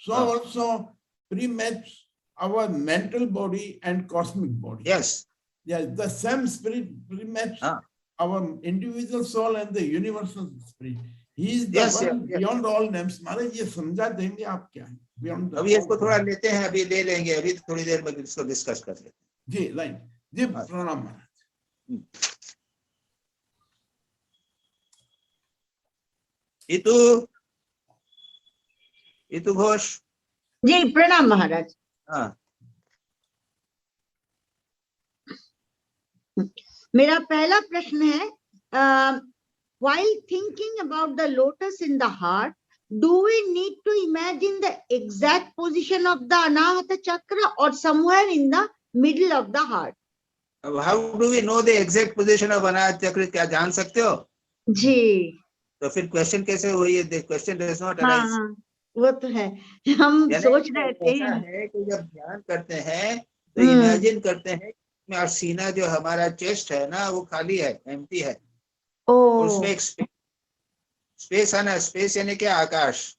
So also pre-match our mental body and cosmic body. Yes. Yes, the same spirit pre-match our individual soul and the universal spirit. He is the one beyond all names. महाराज ये समझा देंगे आप क्या? Beyond. अभी इसको थोड़ा लेते हैं, अभी ले लेंगे, अभी थोड़ी देर में इसको डिस्कस कर लेते हैं। जी राइट जी, प्रणाम महाराज। इतु घोष जी, प्रणाम महाराज। मेरा पहला प्रश्न है, while thinking about the lotus in the heart, do we need to imagine the exact position of the Anahata chakra or somewhere in the middle of the heart? How do we know the exact position of Anahata chakra? क्या जान सकते हो? जी। तो फिर question कैसे हुई है? Question does not arise. वो तो है, हम यानी सोच रहे थे। ऐसा है कि जब ध्यान करते हैं तो इमेजिन करते हैं कि और सीना जो हमारा चेस्ट है ना वो खाली है, एम्प्टी है, और उसमें ओ एक स्पेस है ना, स्पेस यानी क्या, आकाश।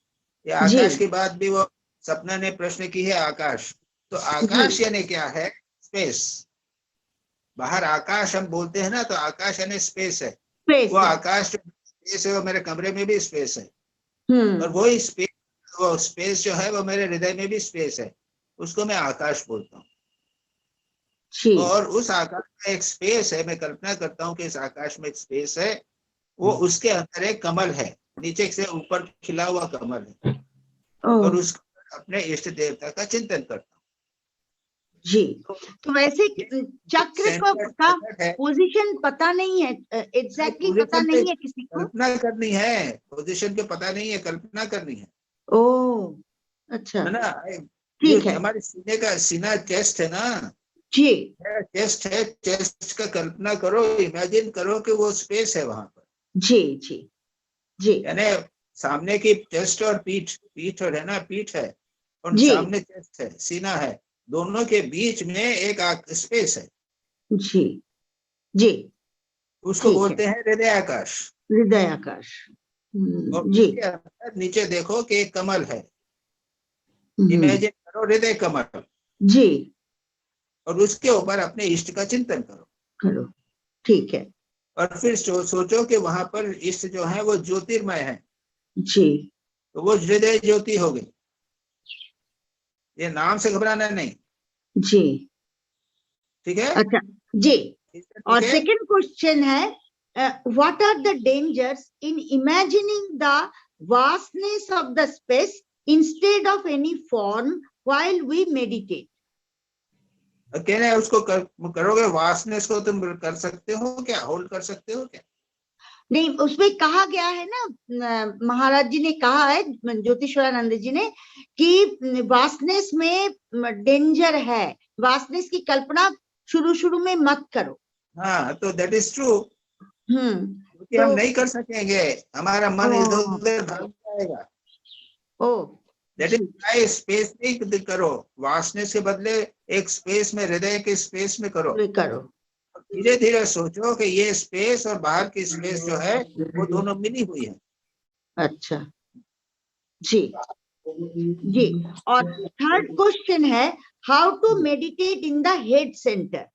ये जी आकाश की बात भी वो सपना ने प्रश्न की है, आकाश। तो आकाश यानी क्या है, स्पेस। बाहर आकाश हम बोलते हैं ना, तो आकाश यानी स्पेस है। स्पेस वो है। आकाश स्पेस है, वो मेरे कमरे में भी स्पेस है, और वो स्पेस जो है वो मेरे हृदय में भी स्पेस है, उसको मैं आकाश बोलता हूँ। जी और उस आकाश में एक स्पेस है, मैं कल्पना करता हूँ कि इस आकाश में एक स्पेस है, वो उसके अंदर एक कमल है, नीचे से ऊपर खिला हुआ कमल है, और ओ उस अपने इष्ट देवता का चिंतन करता हूँ। जी। तो वैसे चक्र का सेंटर है, पोजीशन पता नहीं है, एग्जैक्टली पता पोजीशन नहीं है किसी को। कल्पना करनी है, पोजीशन के पता नहीं है, कल्पना करनी है, ओ अच्छा, है ना। ठीक है हमारे सीने का सीना चेस्ट है ना, जी चेस्ट है, चेस्ट का कल्पना करो, इमेजिन करो कि वो स्पेस है वहां पर। जी जी जी यानी सामने की चेस्ट और पीठ और है ना, पीठ है और जी सामने चेस्ट है, सीना है, दोनों के बीच में एक स्पेस है, जी जी, उसको ठीक है, बोलते हैं हृदय आकाश। हृदय आकाश। और जी उसके अंदर नीचे देखो कि एक कमल है, हम्म, इमेजिन करो हृदय कमल, जी और उसके ऊपर अपने इष्ट का चिंतन करो, करो, ठीक है और फिर सोचो कि वहां पर इष्ट जो है वो ज्योतिर्मय है, जी तो वो हृदय ज्योति हो गई। ये नाम से घबराना नहीं, जी। ठीक है। अच्छा जी। और ठीक है, सेकंड क्वेश्चन है, what are the dangers in imagining the vastness of the space instead of any form while we meditate? कहना है उसको करोगे, वासनेस को तुम कर सकते हो क्या, होल्ड कर सकते हो क्या? नहीं, उसमें कहा गया है ना, महाराज जी ने कहा है, ज्योतिषानंद जी ने, कि वासनेस में डेंजर है, वासनेस की कल्पना शुरू शुरू में मत करो। हाँ, तो दैट इज ट्रू, क्योंकि तो हम नहीं कर सकेंगे, हमारा मन इधर उधर भाग जाएगा। ओ दैट इज वाई स्पेस नहीं करो, वासनेस के बदले एक स्पेस में, हृदय के स्पेस में करो। करो, धीरे धीरे सोचो कि ये स्पेस और बाहर की स्पेस जो है वो दोनों मिली हुई है। अच्छा जी जी। और थर्ड क्वेश्चन है, how to meditate in the head center?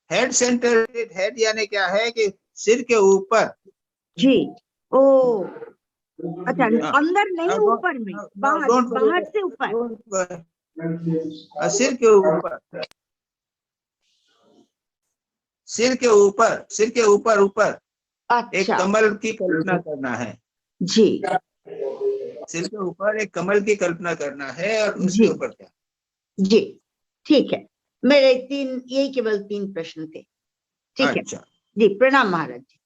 Head center, head यानी क्या है कि सिर के ऊपर। जी ओ अच्छा, हाँ, अंदर नहीं, ऊपर में, बाहर, डोंट बाहर से ऊपर। सिर के ऊपर, सिर के ऊपर, सिर के ऊपर ऊपर एक अच्छा कमल की कल्पना करना है। जी सिर के ऊपर एक कमल की कल्पना करना है, और उसके जी ऊपर क्या। जी, ठीक है। मेरे यही केवल 3 प्रश्न थे। ठीक है अच्छा, जी, प्रणाम महाराज जी।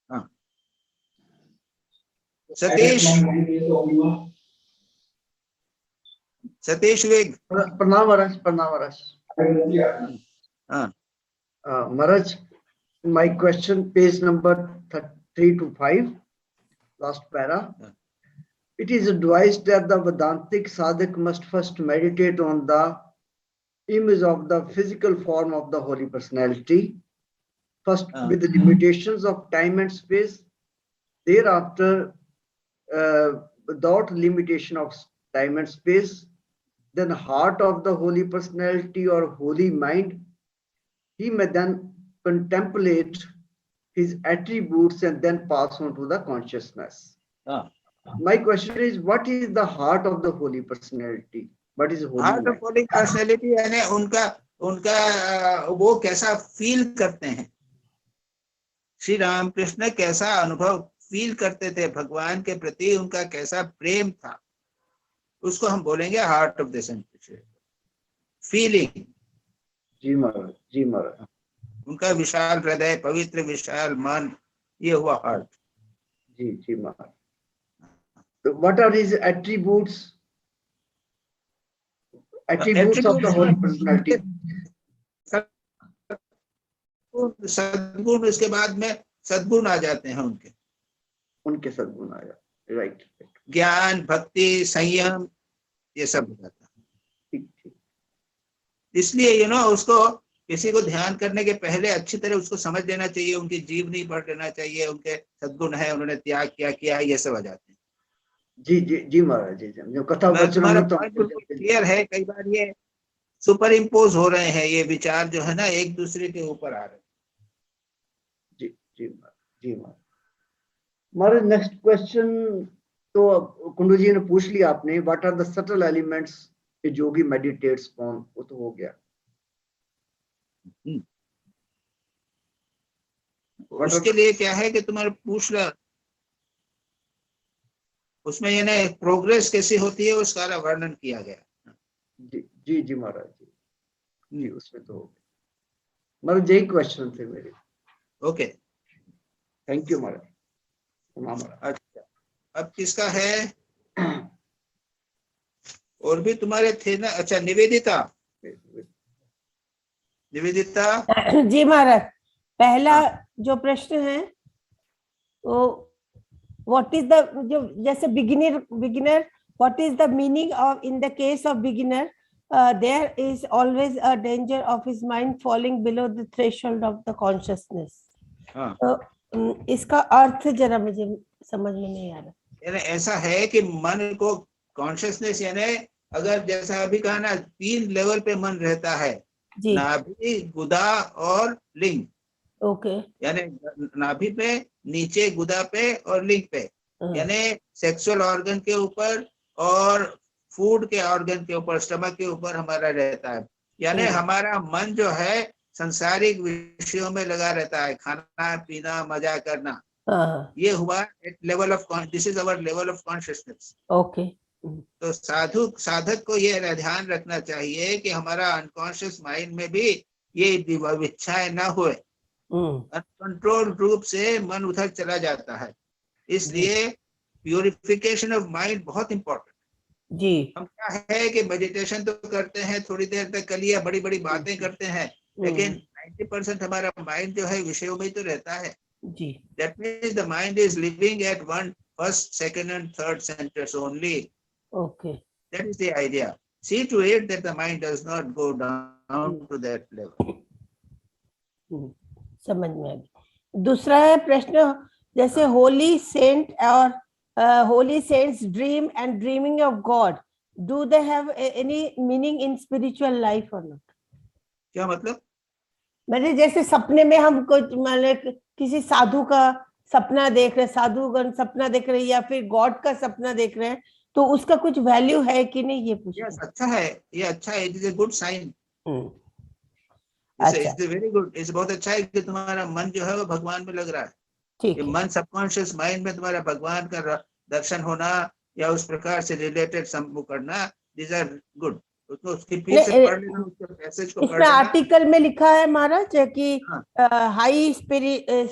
हाँ, सतीश, सतीश वेग। प्रणाम महाराज, प्रणाम महाराज। हाँ, महाराज, my question, page number 3 to 5, last para. It is advised that the Vedantic sadhak must first meditate on the image of the physical form of the Holy Personality, first with the limitations of time and space, thereafter without limitation of time and space, then heart of the Holy Personality or holy mind, he may then contemplate his attributes and then pass on to the consciousness. My question is, what is the heart of the Holy Personality? What is holy heart of Holi personality यानी उनका वो कैसा feel करते हैं, श्री रामकृष्ण कैसा अनुभव feel करते थे भगवान के प्रति, उनका कैसा प्रेम था, उसको हम बोलेंगे heart of the saint, feeling. जी महाराज, जी महाराज। उनका विशाल हृदय, पवित्र विशाल मन, ये हुआ हार्ट। जी जी Maharaj. So what are his attributes? Attributes of the Holy Personality. सद्गुण, उसके बाद में सद्गुण आ जाते हैं उनके सद्गुण आ जाते, राइट। ज्ञान, भक्ति, संयम, ये सब हो जाता है। ठीक ठीक। इसलिए उसको किसी को ध्यान करने के पहले अच्छी तरह उसको समझ लेना चाहिए, उनकी जीवनी पढ़ लेना चाहिए, उनके सद्गुण है, उन्होंने त्याग क्या किया, ये सब आ जाते हैं। जी जी जी महाराज जी, जो कथा वचनों में तो क्लियर है। कई बार ये सुपर इम्पोज हो रहे हैं, ये विचार जो है ना एक दूसरे के ऊपर आ रहे हैं। जी जी जी महाराज नेक्स्ट क्वेश्चन तो कुंडू जी ने पूछ लिया आपने, what are the subtle elements yogi meditates on, वो तो हो गया। उसके लिए क्या है कि तुम्हारा पूछ लो, उसमें यानी प्रोग्रेस कैसी होती है उसका वर्णन किया गया। जी जी जी महाराज जी, उसमें तो हो गया महाराज, यही क्वेश्चन थे मेरे। ओके, थैंक यू महाराज। अच्छा, अब किसका है? और भी तुम्हारे थे ना? अच्छा, निवेदिता। निवेदिता जी महाराज, पहला जो प्रश्न है वो व्हाट इज द, जो जैसे beginner what is the meaning of, in the case of beginner there is always a danger of his mind falling below the threshold of the consciousness. तो इसका अर्थ जरा मुझे समझ में नहीं आ रहा। यानी ऐसा है कि मन को कॉन्शियसनेस, यानी अगर जैसा अभी कहा ना 3 लेवल पे मन रहता है, नाभि, गुदा और लिंग। ओके, यानी नाभि पे, नीचे गुदा पे और लिंग पे, यानी सेक्सुअल ऑर्गन के ऊपर और फूड के ऑर्गन के ऊपर, स्टमक के ऊपर हमारा रहता है। यानी हमारा मन जो है संसारिक विषयों में लगा रहता है, खाना पीना मजा करना। ये हुआ at level of, this is our level of consciousness. Okay, तो साधक को ये ध्यान रखना चाहिए कि हमारा अनकॉन्शियस माइंड में भी ये इच्छाएं ना हुए, अनकंट्रोल रूप से मन उधर चला जाता है। इसलिए प्यूरिफिकेशन ऑफ माइंड बहुत इंपॉर्टेंट जी। हम क्या है कि मेडिटेशन तो करते हैं, थोड़ी देर तक कर लिया, बड़ी बड़ी बातें करते हैं, लेकिन 90% हमारा माइंड जो है विषयों में तो रहता है जी। That means the mind is living at first, second and third centers only. Okay. That is the idea. See to it that the mind does not go down to that level. समझ में आ गया। दूसरा है प्रश्न, जैसे holy saint और holy saints dream and dreaming of God, do they have any meaning in spiritual life और not? क्या मतलब? मैंने जैसे सपने में हम कुछ, मतलब किसी साधु का सपना देख रहे, साधुगण सपना देख रहे, या फिर गॉड का सपना देख रहे हैं, तो उसका कुछ वैल्यू है कि नहीं, ये पूछ। yes, अच्छा है, ये अच्छा है, it is a good sign. अच्छा, इट्स वेरी गुड, इट्स बहुत अच्छा है कि तुम्हारा मन जो है वो भगवान में लग रहा है। ठीक है। मन सबकॉन्शियस माइंड में तुम्हारा भगवान का दर्शन होना या उस प्रकार से रिलेटेड संबंध करना, दीज आर गुड। उसको उसकी फिर से पढ़ लेना, उसके पैसेज को पढ़ इसमें लेना। आर्टिकल में लिखा है महाराज कि हाई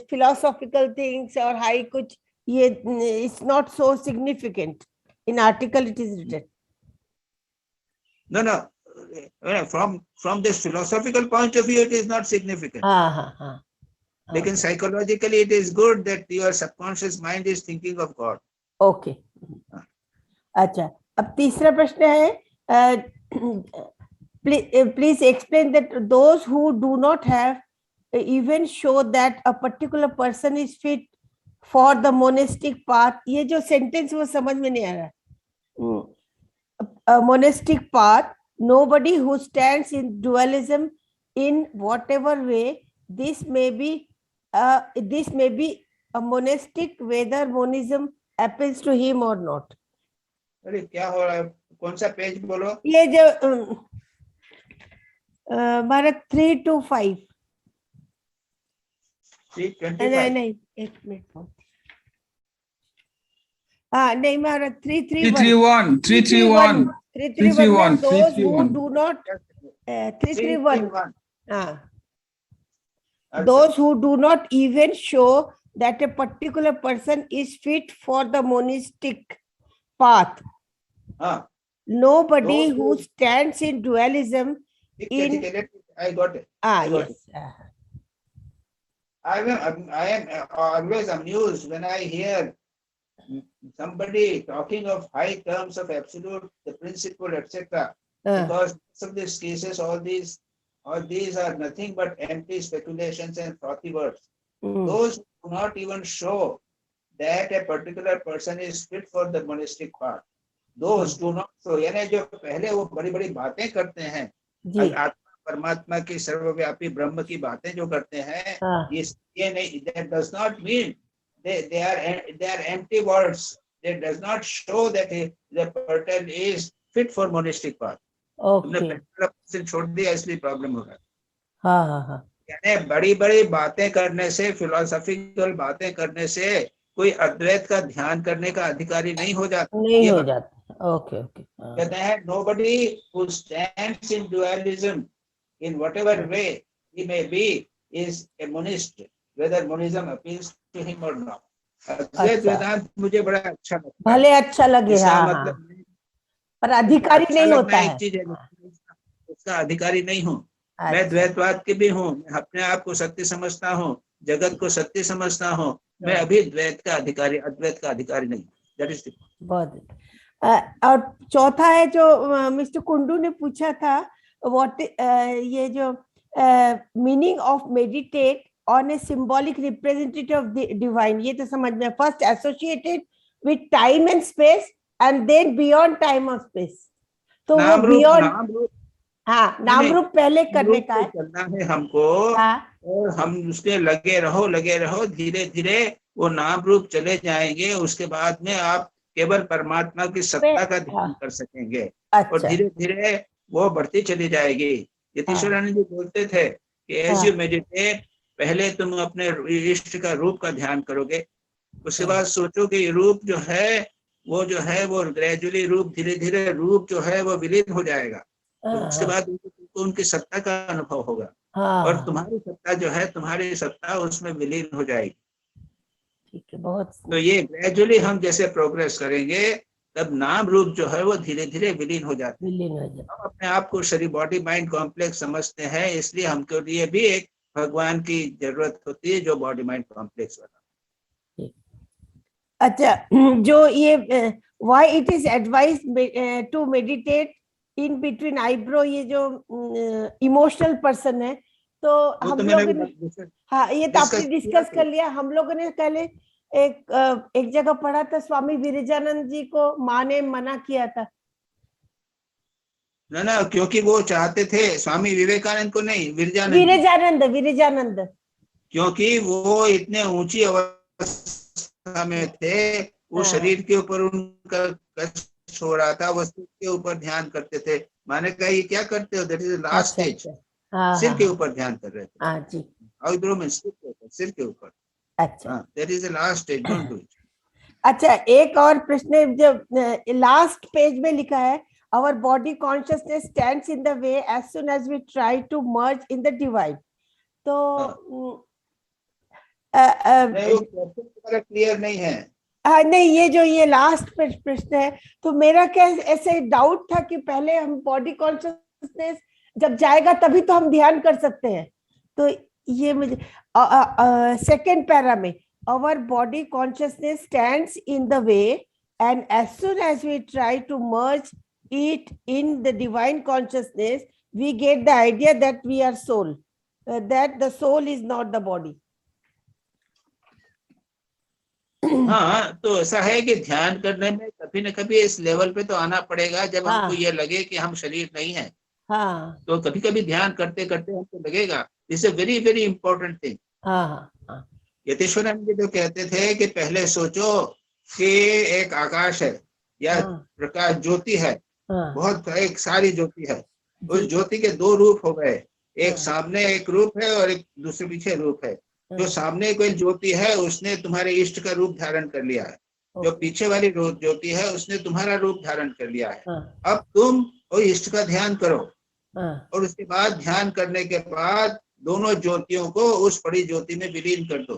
फिलोसॉफिकल थिंग्स और हाई कुछ, ये it's not so significant in article, it is written. No, from this philosophical point of view it is not significant. हाँ। लेकिन psychologically it is good that your subconscious mind is thinking of God. Okay, अच्छा। अब तीसरा प्रश्न है, please explain that those who do not have even show that a particular person is fit for the monastic path। ये जो sentence वो समझ में नहीं आ रहा। A monastic path, nobody who stands in dualism in whatever way, this may be a monastic, whether monism appeals to him or not। अरे क्या हो रहा है, कौन सा पेज बोलो? ये जो भारत 3 to 5। 325 नहीं, एक मिनट। हाँ नहीं महाराज, 331 those who do not 331 those who do not even show that a particular person is fit for the monastic path, nobody who stands in dualism in I got it. yes. I am always amused when I hear somebody talking of high terms of absolute, the principle, etc. हाँ, Because some of these cases, all these are nothing but empty speculations and frothy words. Those do not even show that a particular person is fit for the monastic path. Those do not show. यानी जो पहले वो बड़ी बड़ी बातें करते हैं, जी, आत्मा परमात्मा की सर्वव्यापी ब्रह्म की बातें जो करते हैं, हाँ, ये नहीं, that does not mean they are empty words. It does not show that the person is fit for monastic path. तुमने ओके, पहला क्वेश्चन छोड़ दिया, इसलिए प्रॉब्लम होगा. हाँ हाँ हाँ, यानी बड़ी बड़ी बातें करने से, फिलोसॉफिकल बातें करने से कोई अद्वैत का ध्यान करने का अधिकारी नहीं हो जाता. नहीं ये हो बात जाता, ओके ओके, हाँ, कहते हैं, nobody who stands in dualism in whatever way he may be is a monist, whether monism appeals to him or not. अद्वैत अच्छा, वेदांत मुझे बड़ा अच्छा लगता है. भले अच्छा लगे, इसका हाँ हाँ, मतलब नहीं, पर अधिकारी अच्छा नहीं लगना होता एक है. चीज है, उसका अधिकारी नहीं हूँ. मैं अच्छा, द्वैतवाद की भी हूँ, मैं अपने आप को सत्य समझता हूँ, जगत को सत्य समझता हूँ. मैं हाँ, अभी द्वैत का अधिकारी, अद्वैत का अधिकारी नहीं. That is the- बहुत. और चौथा है जो मिस्टर कुंडू ने पूछा था, व्हाट ये जो meaning of meditate on a symbolic representative of the divine, ये तो समझ में. First associated with time and space and then beyond time और स्पेस. तो वो बियॉन्ड, हाँ, नाम रूप पहले करने का है, चलना है हमको. हाँ, और हम उसके लगे रहो, धीरे धीरे वो नाम रूप चले जाएंगे. उसके बाद में आप केवल परमात्मा की सत्ता का ध्यान हाँ, कर सकेंगे. और अच्छा, धीरे धीरे वो बढ़ती चली जाएगी. यतीश्वरानंद जी बोलते थे कि एज यू मेडिटेट, पहले तुम अपने इष्ट का रूप का ध्यान करोगे, उसके बाद सोचो कि रूप जो है वो ग्रेजुअली रूप, धीरे धीरे रूप जो है वो विलीन हो जाएगा. उसके बाद उनको उनकी सत्ता का अनुभव होगा. और तुम्हारी सत्ता जो है, तुम्हारी सत्ता उसमें विलीन हो जाएगी. ठीक है, बहुत. तो ये ग्रेजुअली हम जैसे प्रोग्रेस करेंगे, तब नाम रूप जो है वो धीरे धीरे विलीन हो जाते हैं. हम अपने आप को शरीर बॉडी माइंड कॉम्प्लेक्स समझते हैं, इसलिए हमको लिए भी एक भगवान की जरूरत होती है जो बॉडी माइंड कॉम्प्लेक्स वाला. अच्छा, जो ये why it is advised to meditate in between eyebrow, ये जो इमोशनल पर्सन है, तो हम लोग ने, हाँ, ये तो आपने डिस्कस कर लिया. हम लोगों ने पहले एक जगह पढ़ा था, स्वामी विरजानंद जी को माँ ने मना किया था. ना, क्योंकि वो चाहते थे, स्वामी विवेकानंद को नहीं, विरजानंद, क्योंकि वो इतने ऊंची अवस्था में थे, वो शरीर के ऊपर उनका कष्ट हो रहा था, वो सिर के ऊपर ध्यान करते थे. माने कहा, ये क्या करते हो, that is the last stage. सिर के ऊपर ध्यान कर रहे थे. हाँ जी, आईब्रो में सिर के ऊपर. अच्छा, that is the last stage, don't do it. अच्छा, एक और प्रश्न है, जब लास्ट पेज में लिखा है, our body consciousness stands in the way as soon as we try to merge in the divine. तो क्लियर नहीं है. नहीं, ये जो ये लास्ट प्रश्न है, तो मेरा क्या ऐसे डाउट था कि पहले हम बॉडी कॉन्शियसनेस जब जाएगा तभी तो हम ध्यान कर सकते हैं. तो ये मुझे सेकंड पैरा में, our body consciousness stands in the way and as soon as we try to merge it in the divine consciousness, we get the idea that we are soul, that the soul is not the body. हाँ, तो ऐसा है कि ध्यान करने में कभी न कभी इस लेवल पे तो आना पड़ेगा, जब हमको ये लगे कि हम शरीर नहीं है. हाँ, तो कभी कभी ध्यान करते करते हमको लगेगा. This is very very important thing. हाँ, यतीश्वरानंद जी तो कहते थे कि पहले सोचो कि एक आकाश है या प्रकाश ज्योति है, बहुत एक सारी ज्योति है. उस ज्योति के दो रूप हो गए, एक सामने एक रूप है और एक दूसरे पीछे रूप है. जो सामने कोई ज्योति है उसने तुम्हारे इष्ट का रूप धारण कर लिया है, जो पीछे वाली ज्योति है उसने तुम्हारा रूप धारण कर लिया है. अब तुम वो इष्ट का ध्यान करो और उसके बाद ध्यान करने के बाद दोनों ज्योतियों को उस बड़ी ज्योति में विलीन कर दो.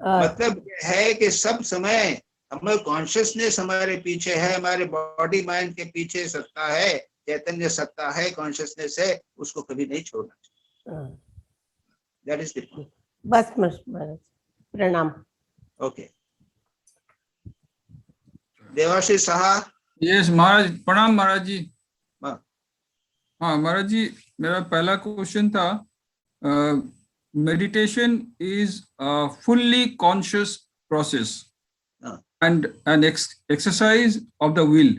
मतलब यह है कि सब समय हमें कॉन्शियसनेस हमारे पीछे है, हमारे बॉडी माइंड के पीछे सत्ता है, चैतन्य सत्ता है, कॉन्शियसनेस है, उसको कभी नहीं छोड़ना चाहिए. That is the point. बस महाराज, प्रणाम. ओके. देवाशीष साहा। यस महाराज, प्रणाम महाराज जी। हाँ। हाँ महाराज जी, मेरा पहला क्वेश्चन था, meditation is fully conscious process and an exercise of the will.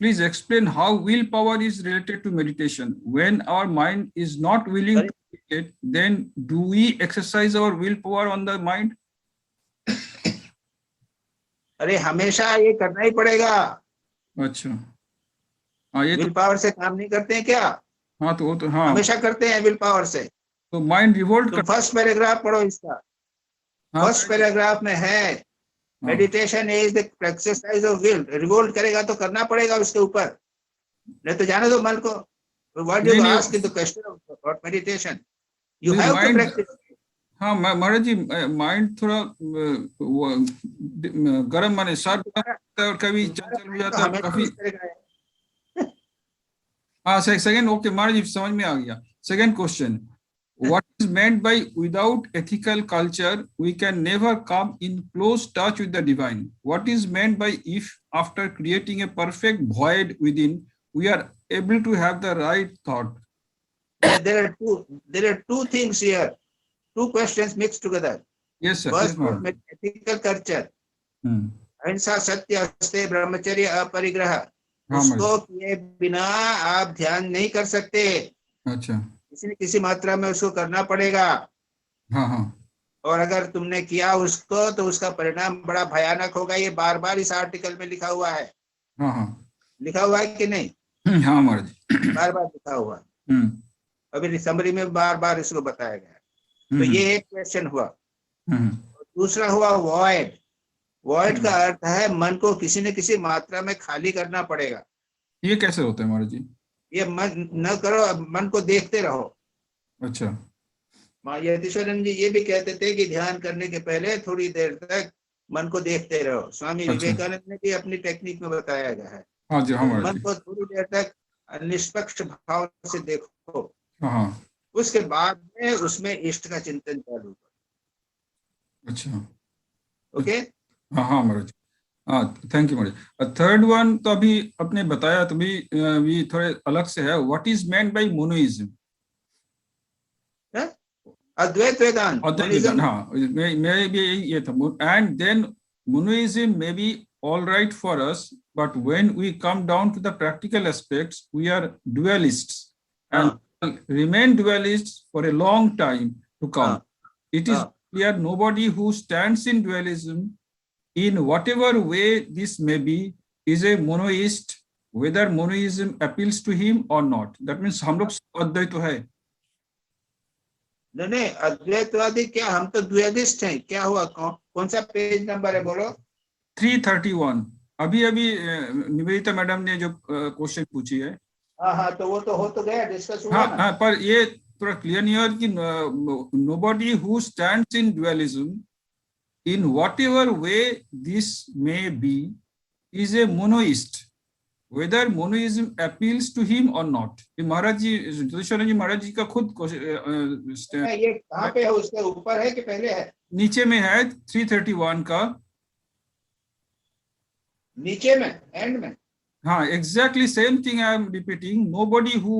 Please explain how willpower is related to meditation. When our mind is not willing to meditate, then do we exercise our willpower on the mind? अरे हमेशा ये करना ही पड़ेगा। अच्छा, हाँ ये will power से काम नहीं करते हैं क्या? हाँ तो वो तो हाँ, हमेशा करते हैं विल पावर से। तो माइंड रिवोल्ट तुम फर्स्ट पैराग्राफ पढ़ो इसका। फर्स्ट पैराग्राफ में है meditation is the exercise of will. Revolt करेगा तो करना पड़ेगा उसके ऊपर, नहीं तो जाने दो मन को। What you ask in the question about meditation, you have to practice. हाँ महाराज जी, माइंड थोड़ा गरम माने सर और कभी चंचल हो जाता है काफी। हाँ सेकंड, ओके महाराज जी समझ में आ गया। Second question, what is meant by without ethical culture we can never come in close touch with the divine? What is meant by if after creating a perfect void within we are able to have the right thought? There are two things here, two questions mixed together. Yes sir. First, ethical culture, अहिंसा सत्य अस्तेय ब्रह्मचर्य अपरिग्रह, उसको किए बिना आप ध्यान नहीं कर सकते। अच्छा, किसी न किसी मात्रा में उसको करना पड़ेगा। हाँ हाँ। और अगर तुमने किया उसको तो उसका परिणाम बड़ा भयानक होगा। ये बार बार इस आर्टिकल में लिखा हुआ है। हाँ हाँ, लिखा हुआ है कि नहीं? हाँ महाराज, बार बार लिखा हुआ। अभी समरी में बार बार इसको बताया गया। तो ये एक क्वेश्चन हुआ। दूसरा हुआ वॉइड। वॉइड का अर्थ है मन को किसी न किसी मात्रा में खाली करना पड़ेगा। ये कैसे होता है महाराज जी? ये मन न करो, मन को देखते रहो। अच्छा, माँ यतीश्वरन जी ये भी कहते थे कि ध्यान करने के पहले थोड़ी देर तक मन को देखते रहो। स्वामी विवेकानंद ने भी अपनी टेक्निक में बताया गया है। हाँ जी, हाँ मन को थोड़ी देर तक निष्पक्ष भाव से देखो। हाँ, उसके बाद में उसमें इष्ट का चिंतन चालू करो। अच्छा, ओके। हाँ हाँ महाराज, हाँ thank you Maharaj. Third one तो अभी आपने बताया, तो भी थोड़े अलग से है। What is meant by monoism? Advaita Vedanta. हाँ, मेरे भी ये था। And then monoism may be all right for us, but when we come down to the practical aspects we are dualists and remain dualists for a long time to come. It is clear nobody who stands in dualism in whatever way this may be is a monoist, whether monoism appeals to him or not. That means हम लोग अद्वैत है। नहीं, अद्वैतवादी क्या, हम तो द्वैतिस्ट हैं। क्या हुआ? कौन सा पेज नंबर है बोलो? 331। अभी निवेदिता मैडम ने जो क्वेश्चन पूछी है। हाँ हाँ, तो वो तो हो तो गया, डिस्कस हुआ। हाँ, पर ये थोड़ा क्लियर नहीं है कि nobody who stands in dualism in whatever way this may be is a monoist, whether monoism appeals to him or not. ये महाराज जी, ज्योतिषानंद जी महाराज जी का खुद ये कहाँ पे है? उसके ऊपर है कि पहले है? नीचे में है 331 का नीचे में, एंड में। हाँ, exactly same thing I am repeating. Nobody who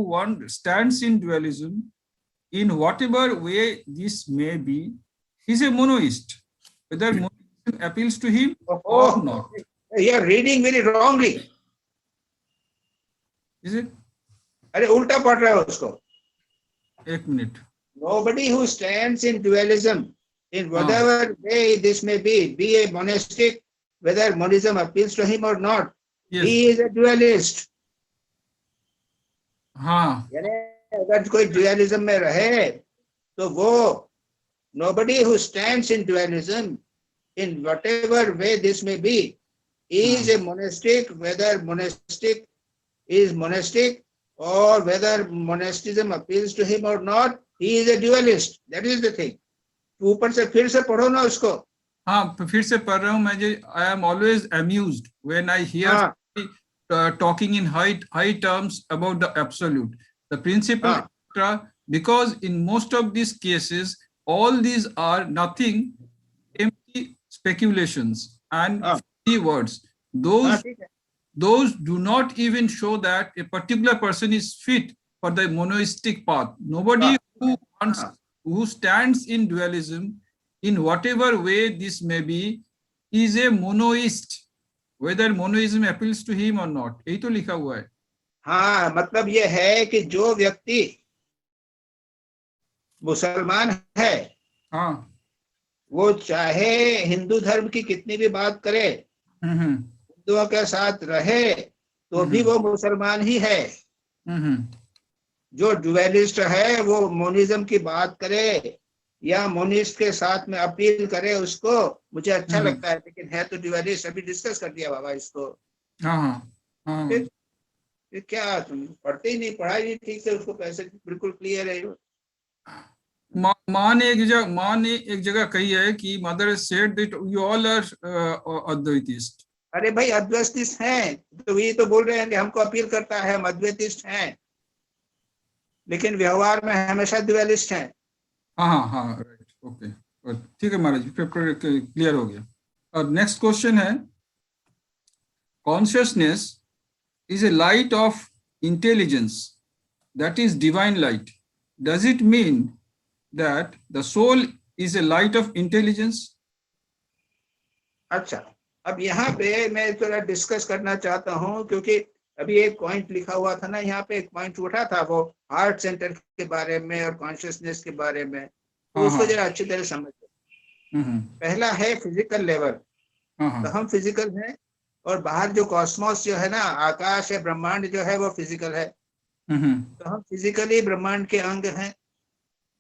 stands in dualism in whatever way this may be is a monoist, whether monoism appeals to him or not. You are reading very wrongly. Is it? अरे उल्टा पढ़ रहे हो उसको। एक minute. Nobody who stands in dualism in whatever way this may be a monastic, whether monism appeals to him or not, yes, he is a dualist. हाँ, अगर कोई dualism में रहे तो वो nobody who stands in dualism in whatever way this may be is a monastic, whether monastic is monastic or whether monasticism appeals to him or not, he is a dualist. That is the thing. ऊपर से फिर से पढ़ो ना उसको। हाँ, फिर से पढ़ रहा हूँ मैं। I am always amused when I hear talking in high terms about the absolute, the principle, etc. Because in most of these cases, all these are nothing, empty speculations and empty words. those ठीक है, those do not even show that a particular person is fit for the monoistic path. Nobody who wants, who stands in dualism in whatever way this may be is a monoist, whether monoism appeals to him or not. यही तो लिखा हुआ है. हाँ, मतलब ये है कि जो व्यक्ति मुसलमान है, हाँ, वो चाहे हिंदू धर्म की कितनी भी बात करे, हिंदुओं के साथ रहे, तो भी वो मुसलमान ही है. जो डुअलिस्ट है वो मोनिज्म की बात करे या मोनिस्ट के साथ में अपील करे, उसको मुझे अच्छा लगता है, लेकिन है तो डुअलिस्ट. अभी डिस्कस कर दिया बाबा इसको. फिर क्या तुम पढ़ते ही नहीं, पढ़ाई नहीं ठीक से, उसको कैसे बिल्कुल क्लियर है. माँ ने एक जगह कही है कि mother said that you all are Advaitist. अरे भाई अद्वैतिस्ट हैं, तो ये तो बोल रहे हैं कि हमको अपील करता है, हम अद्वैतिस्ट हैं, लेकिन व्यवहार में हमेशा द्वैलिस्ट हैं. हाँ, राइट, ओके, ठीक है महाराज, क्लियर हो गया. और नेक्स्ट क्वेश्चन है, consciousness is a light of intelligence, that is divine light. Does it mean that the soul is a light of intelligence? अच्छा, अब यहाँ पे मैं थोड़ा डिस्कस करना चाहता हूँ, क्योंकि अभी एक पॉइंट लिखा हुआ था ना, यहाँ पे एक पॉइंट उठा था वो हार्ट सेंटर के बारे में और कॉन्शियसनेस के बारे में, तो उसको जरा अच्छी तरह समझ लो. पहला है फिजिकल लेवल. तो हम फिजिकल हैं, और बाहर जो कॉस्मोस जो है ना, आकाश है, ब्रह्मांड जो है, वो फिजिकल है. तो हम फिजिकली ब्रह्मांड के अंग हैं.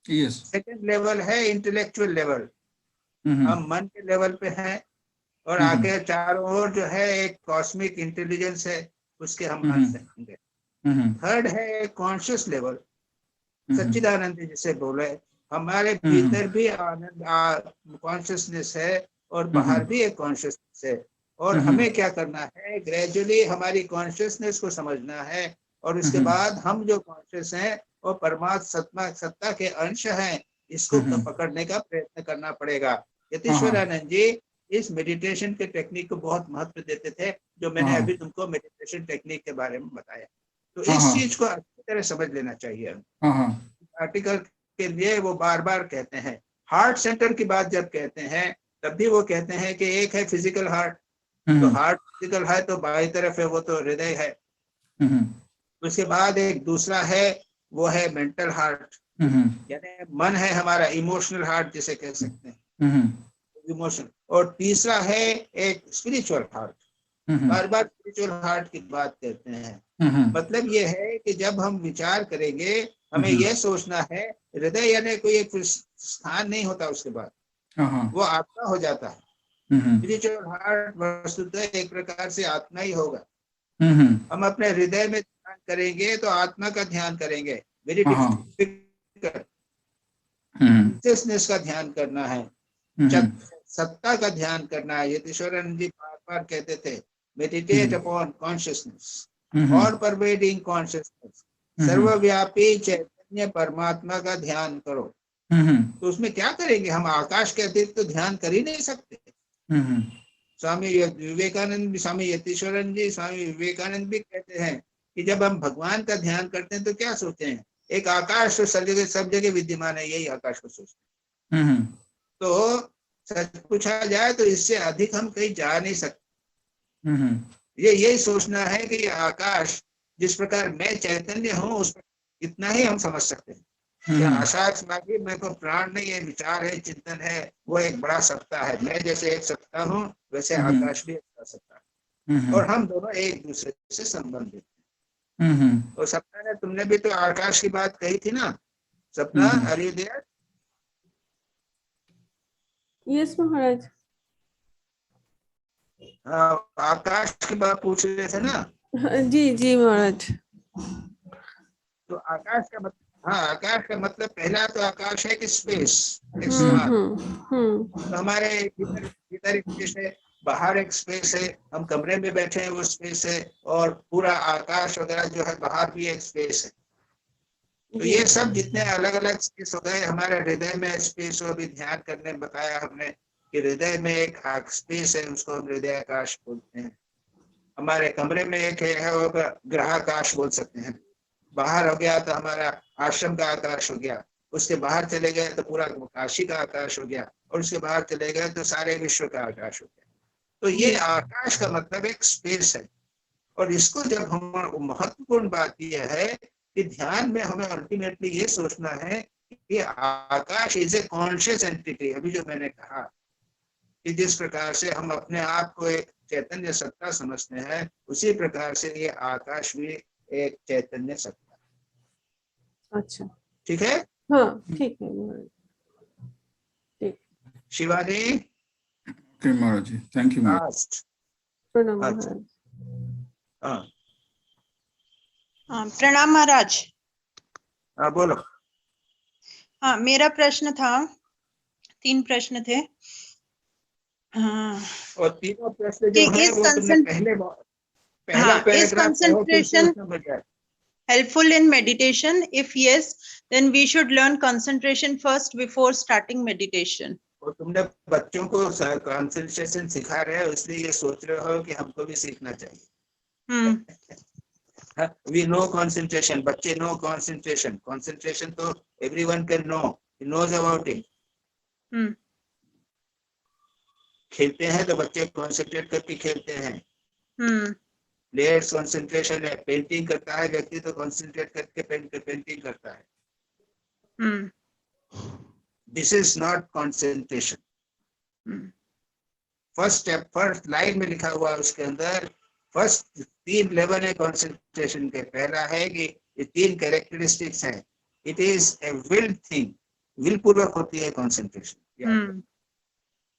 सेकंड लेवल है इंटेलेक्चुअल लेवल. हम मन के लेवल पे हैं, और आगे चारों ओर जो है एक कॉस्मिक इंटेलिजेंस है, उसके हम अंश हैं. थर्ड है कॉन्शियस लेवल, सच्चिदानंद जिसे बोले, हमारे भीतर भी आनंद कॉन्शियसनेस है, और बाहर भी एक कॉन्शियसनेस है. और हमें क्या करना है, ग्रेजुअली हमारी कॉन्शियसनेस को समझना है, और उसके बाद हम जो कॉन्शियस हैं वो परमात्मा सत्ता के अंश हैं, इसको पकड़ने का प्रयत्न करना पड़ेगा. यतीश्वरानंद जी इस मेडिटेशन के टेक्निक को बहुत महत्व देते थे, जो मैंने अभी तुमको मेडिटेशन टेक्निक के बारे में बताया. तो इस चीज को अच्छी तरह समझ लेना चाहिए. आर्टिकल के लिए वो बार बार कहते हैं, हार्ट सेंटर की बात जब कहते हैं, तब भी वो कहते हैं कि एक है फिजिकल हार्ट. तो हार्ट फिजिकल है, तो बाई तरफ है वो तो हृदय है. उसके बाद एक दूसरा है, वो है मेंटल हार्ट, यानी मन है हमारा, इमोशनल हार्ट जिसे कह सकते हैं, इमोशन. और तीसरा है एक स्पिरिचुअल हार्ट. बार बार स्पिरिचुअल हार्ट की बात करते हैं. मतलब ये है कि जब हम विचार करेंगे, हमें यह सोचना है, हृदय यानी कोई एक स्थान नहीं होता, उसके बाद वो आत्मा हो जाता है. स्पिरिचुअल हार्ट वस्तुतः एक प्रकार से आत्मा ही होगा. हम अपने हृदय में ध्यान करेंगे तो आत्मा का ध्यान करेंगे, वेरी डिफिकल्ट. कॉन्शियसनेस का ध्यान करना है, सत्ता का ध्यान करना है. यतीश्वरानंद जी बार बार कहते थे, meditate upon consciousness, all pervading consciousness, सर्वव्यापी चैतन्य परमात्मा का ध्यान करो. तो उसमें क्या करेंगे, हम आकाश के अतिरिक्त तो ध्यान कर ही नहीं सकते. स्वामी विवेकानंद, स्वामी यतीश्वरानंद जी, स्वामी विवेकानंद भी कहते हैं कि जब हम भगवान का ध्यान करते हैं तो क्या सोचते हैं, एक आकाश तो सब जगह विद्यमान है, यही आकाश को सोचते हैं. तो सच पूछा जाए तो इससे अधिक हम कहीं जा नहीं सकते. यही सोचना है कि आकाश जिस प्रकार मैं चैतन्य हूँ, उस इतना ही हम समझ सकते हैं. आशा मेरे को प्राण नहीं है, विचार है, चिंतन है, वो एक बड़ा सत्ता है. मैं जैसे एक सत्ता हूँ, वैसे आकाश भी एक बड़ा सत्ता है, और हम दोनों एक दूसरे से संबंधित हैं. और सपना ने, तुमने भी तो आकाश की बात कही थी ना, सपना, आर यू देयर? यस महाराज. हाँ, आकाश की बात पूछ रहे थे ना. जी महाराज. तो आकाश का मतलब, हाँ, आकाश का मतलब पहला तो आकाश है कि स्पेस, एक स्थान. तो हमारे भीतर एक स्पेस है, बाहर एक स्पेस है, हम कमरे में बैठे हैं वो स्पेस है, और पूरा आकाश वगैरह जो है बाहर भी एक स्पेस है. तो ये सब जितने अलग अलग स्पेस हो गए, हमारे हृदय में स्पेस हो, भी ध्यान करने बताया हमने कि हृदय में एक स्पेस है, उसको हम हृदय आकाश बोलते हैं. हमारे कमरे में एक है वो ग्रहाकाश बोल सकते हैं, बाहर हो गया तो हमारा आश्रम का आकाश हो गया, उसके बाहर चले गए तो पूरा काशी का आकाश हो गया, और उसके बाहर चले गए तो सारे विश्व का आकाश हो गया। तो ये आकाश का मतलब एक स्पेस है, और इसको जब हम, महत्वपूर्ण बात यह है कि ध्यान में हमें अल्टीमेटली ये सोचना है कि आकाश इज ए कॉन्शियस एंटिटी। अभी जो मैंने कहा कि जिस प्रकार से हम अपने आप को एक चैतन्य सत्ता समझते हैं, उसी प्रकार से ये आकाश भी एक चैतन्य सत्ता। अच्छा, ठीक है? हाँ ठीक है महाराज, ठीक। Shivani, Okay, Maharaj ji. Thank you, Maharaj. Last. प्रणाम अच्छा। महाराज। हाँ प्रणाम महाराज। हाँ, बोलो। हाँ, मेरा प्रश्न था, 3 प्रश्न थे। और तीनों प्रश्न जो है वो तुमने पहला is paragraph concentration helpful in meditation? If yes, then we should learn concentration first before starting meditation. और तुमने बच्चों को कंसंट्रेशन सिखा रहे हो, इसलिए ये सोच रहे हो कि हमको भी सीखना चाहिए। We know concentration, बच्चे know concentration। concentration तो everyone can know, he knows about it। खेलते हैं तो बच्चे कंसंट्रेट करके खेलते हैं। प्लेयर्स कंसंट्रेशन है, पेंटिंग करता है व्यक्ति तो कंसंट्रेट करके पेंटिंग करता है। This is not concentration. First step, first line में लिखा हुआ है उसके अंदर, फर्स्ट 3 लेवल है कंसंट्रेशन के। पहला है कि ये 3 कैरेक्टरिस्टिक्स हैं। It is a will thing, will पूर्वक होती है कंसंट्रेशन।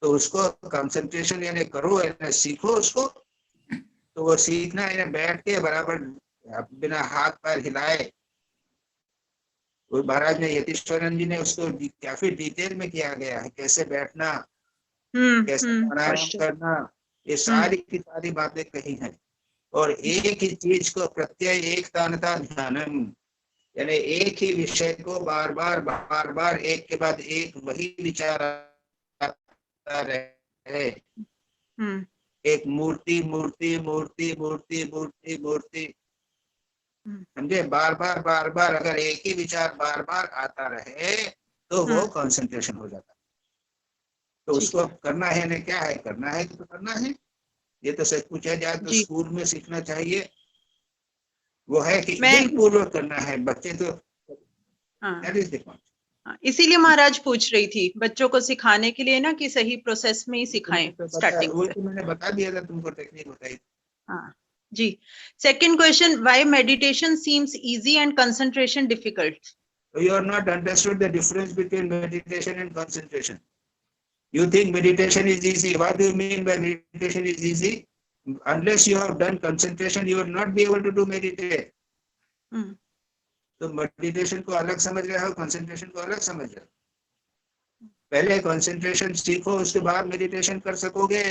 तो उसको कंसंट्रेशन यानी करो, यानी सीखो उसको। तो वो सीखना है बैठ के बराबर बिना हाथ पैर हिलाए। वो महाराज ने यतीश्वरन जी ने उसको काफी डिटेल में किया गया है, कैसे बैठना, कैसे प्राणायाम करना, ये सारी की सारी बातें कही हैं। और एक ही चीज को प्रत्यय एकतानता ध्यानम, यानी एक ही विषय को बार बार एक के बाद एक वही विचार रहे। एक मूर्ति मूर्ति मूर्ति मूर्ति मूर्ति मूर्ति, समझे? बार बार अगर एक ही विचार बार बार आता रहे तो वो कंसंट्रेशन हो जाता है। तो उसको करना है ना, क्या है करना है तो करना है। ये तो सच पूछा जाए तो स्कूल में सीखना चाहिए, वो है कि पूर्वक करना है। बच्चे तो इसीलिए महाराज पूछ रही थी बच्चों को सिखाने के लिए ना कि सही प्रोसेस में ही सिखाएं स्टार्टिंग से। तो मैंने बता दिया था तुमको, टेक्निक बताई। हाँ जी। Second question, why meditation seems easy and concentration difficult? You are not understood the difference between meditation and concentration. You think meditation is easy. What do you mean by meditation is easy? Unless you have done concentration, you will not be able to do meditate. तो meditation को अलग समझ रहे हो, concentration को अलग समझ रहे हो। पहले कंसंट्रेशन सीखो, उसके बाद मेडिटेशन कर सकोगे।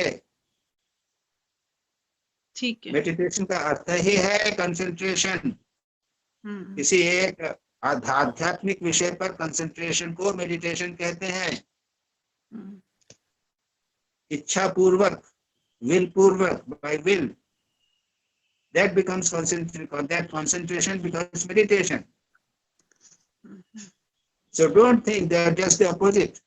ठीक है। मेडिटेशन का अर्थ ही है कंसंट्रेशन। किसी एक आध्यात्मिक विषय पर कंसंट्रेशन को मेडिटेशन कहते हैं। इच्छा पूर्वक, विल पूर्वक, by will, that becomes concentration, that concentration becomes meditation. So don't think they are just the opposite.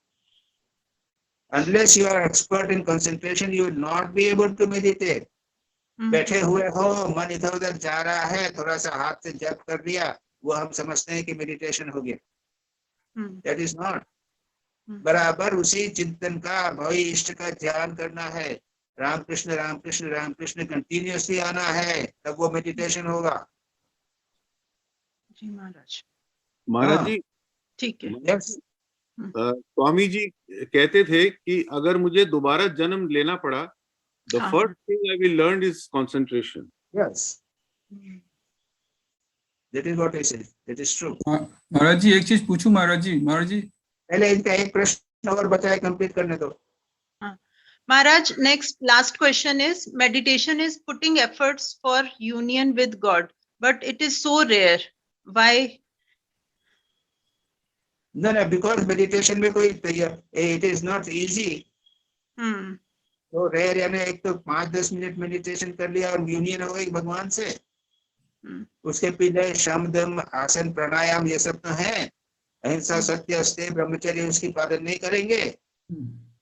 Unless you are expert in concentration, you will not be able to meditate. बैठे हुए हो, मन इधर उधर जा रहा है, थोड़ा सा हाथ से जप कर दिया, वो हम समझते हैं कि मेडिटेशन हो गया। That is not. बराबर उसी चिंतन का, भाई इष्ट का ध्यान करना है, राम कृष्ण राम कृष्ण राम कृष्ण कंटिन्यूसली आना है, तब वो मेडिटेशन होगा। जी महाराज। महाराज जी, ठीक है। स्वामी जी कहते थे कि अगर मुझे दोबारा जन्म लेना पड़ा, the first thing I will learn is concentration. Yes, that is what I said. That is true. महाराज जी एक चीज पूछूं महाराज जी? पहले इनका एक प्रश्न और बचा है, कंप्लीट करने दो। Maharaj, last question is, meditation is putting efforts for union with God, but it is so rare. Why? No, because meditation में कोई, it is not easy. तो रेयर यानी एक तो 5-10 मिनट मेडिटेशन कर लिया और यूनियन हो गई भगवान से, उसके पीछे शम दम आसन प्राणायाम ये सब तो है, अहिंसा सत्य अस्तेय ब्रह्मचर्य उसकी पालन नहीं करेंगे।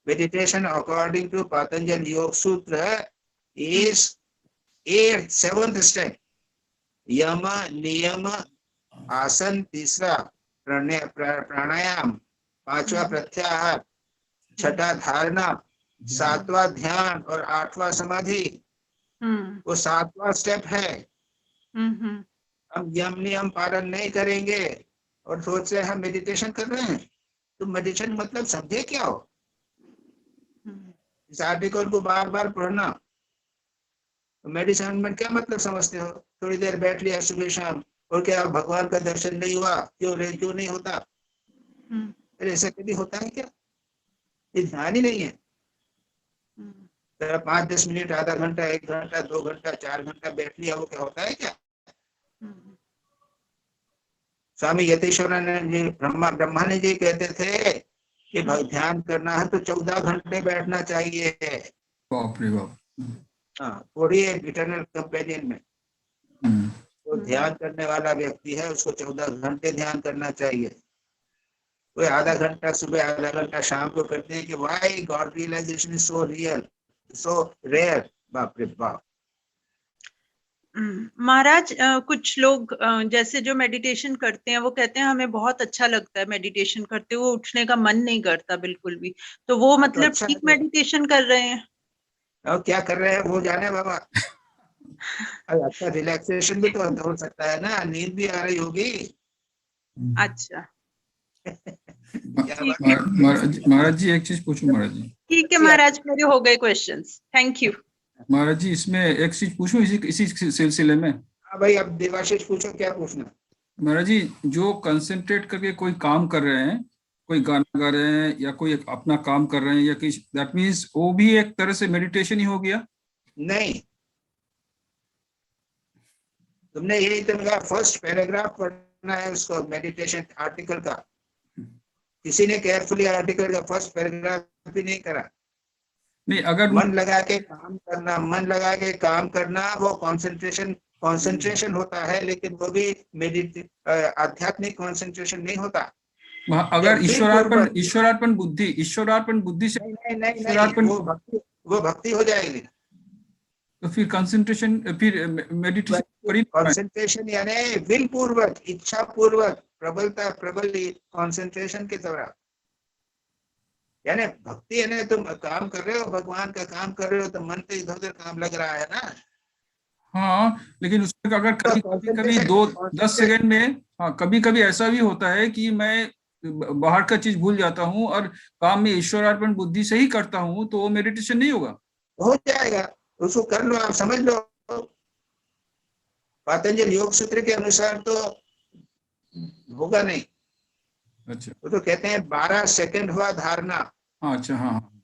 मेडिटेशन अकॉर्डिंग टू पतंजलि योग सूत्र इज 7th स्टेप, यम नियम आसन, तीसरा प्राणायाम, 5वां प्रत्याहार, 6ठा धारणा, 7वां ध्यान और 8वां समाधि। वो 7वां स्टेप है। हम यम नियम पालन नहीं करेंगे और सोच रहे हम मेडिटेशन कर रहे हैं, तो मेडिटेशन मतलब समझे क्या हो? इस आर्टिकल को बार बार पढ़ना। तो मेडिटेशन में क्या मतलब समझते हो? थोड़ी देर बैठ लिया सुबह शाम, और क्या भगवान का दर्शन नहीं हुआ? क्यों नहीं होता? अरे ऐसा कभी होता है क्या? ये ध्यान ही नहीं है। 5-10 मिनट, आधा घंटा, 1 घंटा, 2 घंटा, 4 घंटा बैठ लिया, वो क्या होता है क्या? स्वामी यतीश्वरानंद जी ब्रह्मानंद जी कहते थे कि ध्यान करना है तो 14 घंटे बैठना चाहिए। बाप रे बाप। हाँ, पढ़िए इटर्नल कंपेनियन में। तो ध्यान करने वाला व्यक्ति है उसको 14 घंटे ध्यान करना चाहिए। कोई आधा घंटा सुबह, आधा घंटा शाम को करते हैं कि why God realization is so real, so rare. बाप रे बाप। महाराज, कुछ लोग जैसे जो मेडिटेशन करते हैं वो कहते हैं हमें बहुत अच्छा लगता है मेडिटेशन करते हुए, उठने का मन नहीं करता बिल्कुल भी, तो वो मतलब अच्छा ठीक मेडिटेशन कर रहे हैं? और क्या कर रहे हैं वो जाने बाबा। अच्छा, रिलैक्सेशन भी तो हो सकता है ना, नींद भी आ रही होगी। अच्छा महाराज जी एक चीज पूछूं महाराज जी? ठीक है महाराज, मेरे हो गए क्वेश्चंस, थैंक यू। महाराज जी इसमें एक चीज पूछूं इसी सिलसिले में? हाँ भाई, अब देवाशीष पूछो, क्या पूछना? महाराज जी, जो कंसंट्रेट करके कोई काम कर रहे हैं, कोई गाना गा रहे हैं या कोई अपना काम कर रहे हैं या किसी, दैट मीन्स वो भी एक तरह से मेडिटेशन ही हो गया? नहीं, तुमने यही तो मेरा फर्स्ट पैराग्राफ पढ़ना है उसको, मेडिटेशन आर्टिकल का। किसी ने केयरफुली आर्टिकल का फर्स्ट पैराग्राफ भी नहीं करा। नहीं, अगर मन लगा के काम करना, मन लगा के काम करना, वो कंसंट्रेशन होता है, लेकिन वो भी आध्यात्मिक कंसंट्रेशन नहीं होता। अगर ईश्वरार्पण बुद्धि से नहीं, वो भक्ति हो जाएगी। तो फिर कंसंट्रेशन, फिर मेडिटेशन, कंसंट्रेशन यानी विल पूर्वक, इच्छा पूर्वक, प्रबलता, प्रबल कंसंट्रेशन की तरह। यानी भक्ति यानी तुम काम कर रहे हो, भगवान का काम कर रहे हो, तो मन तो इधर उधर काम लग रहा है ना। हाँ, लेकिन उसमें अगर कभी 2-10 सेकंड में, हाँ कभी कभी ऐसा भी होता है कि मैं बाहर का चीज भूल जाता हूँ और काम में ईश्वरार्पण बुद्धि से ही करता हूँ, तो वो मेडिटेशन नहीं होगा? हो जाएगा, उसको कर लो, आप समझ लो। पतंजलि योग सूत्र के अनुसार तो होगा नहीं। अच्छा, वो तो कहते हैं 12 सेकंड हुआ धारणा। हाँ, अच्छा, हाँ,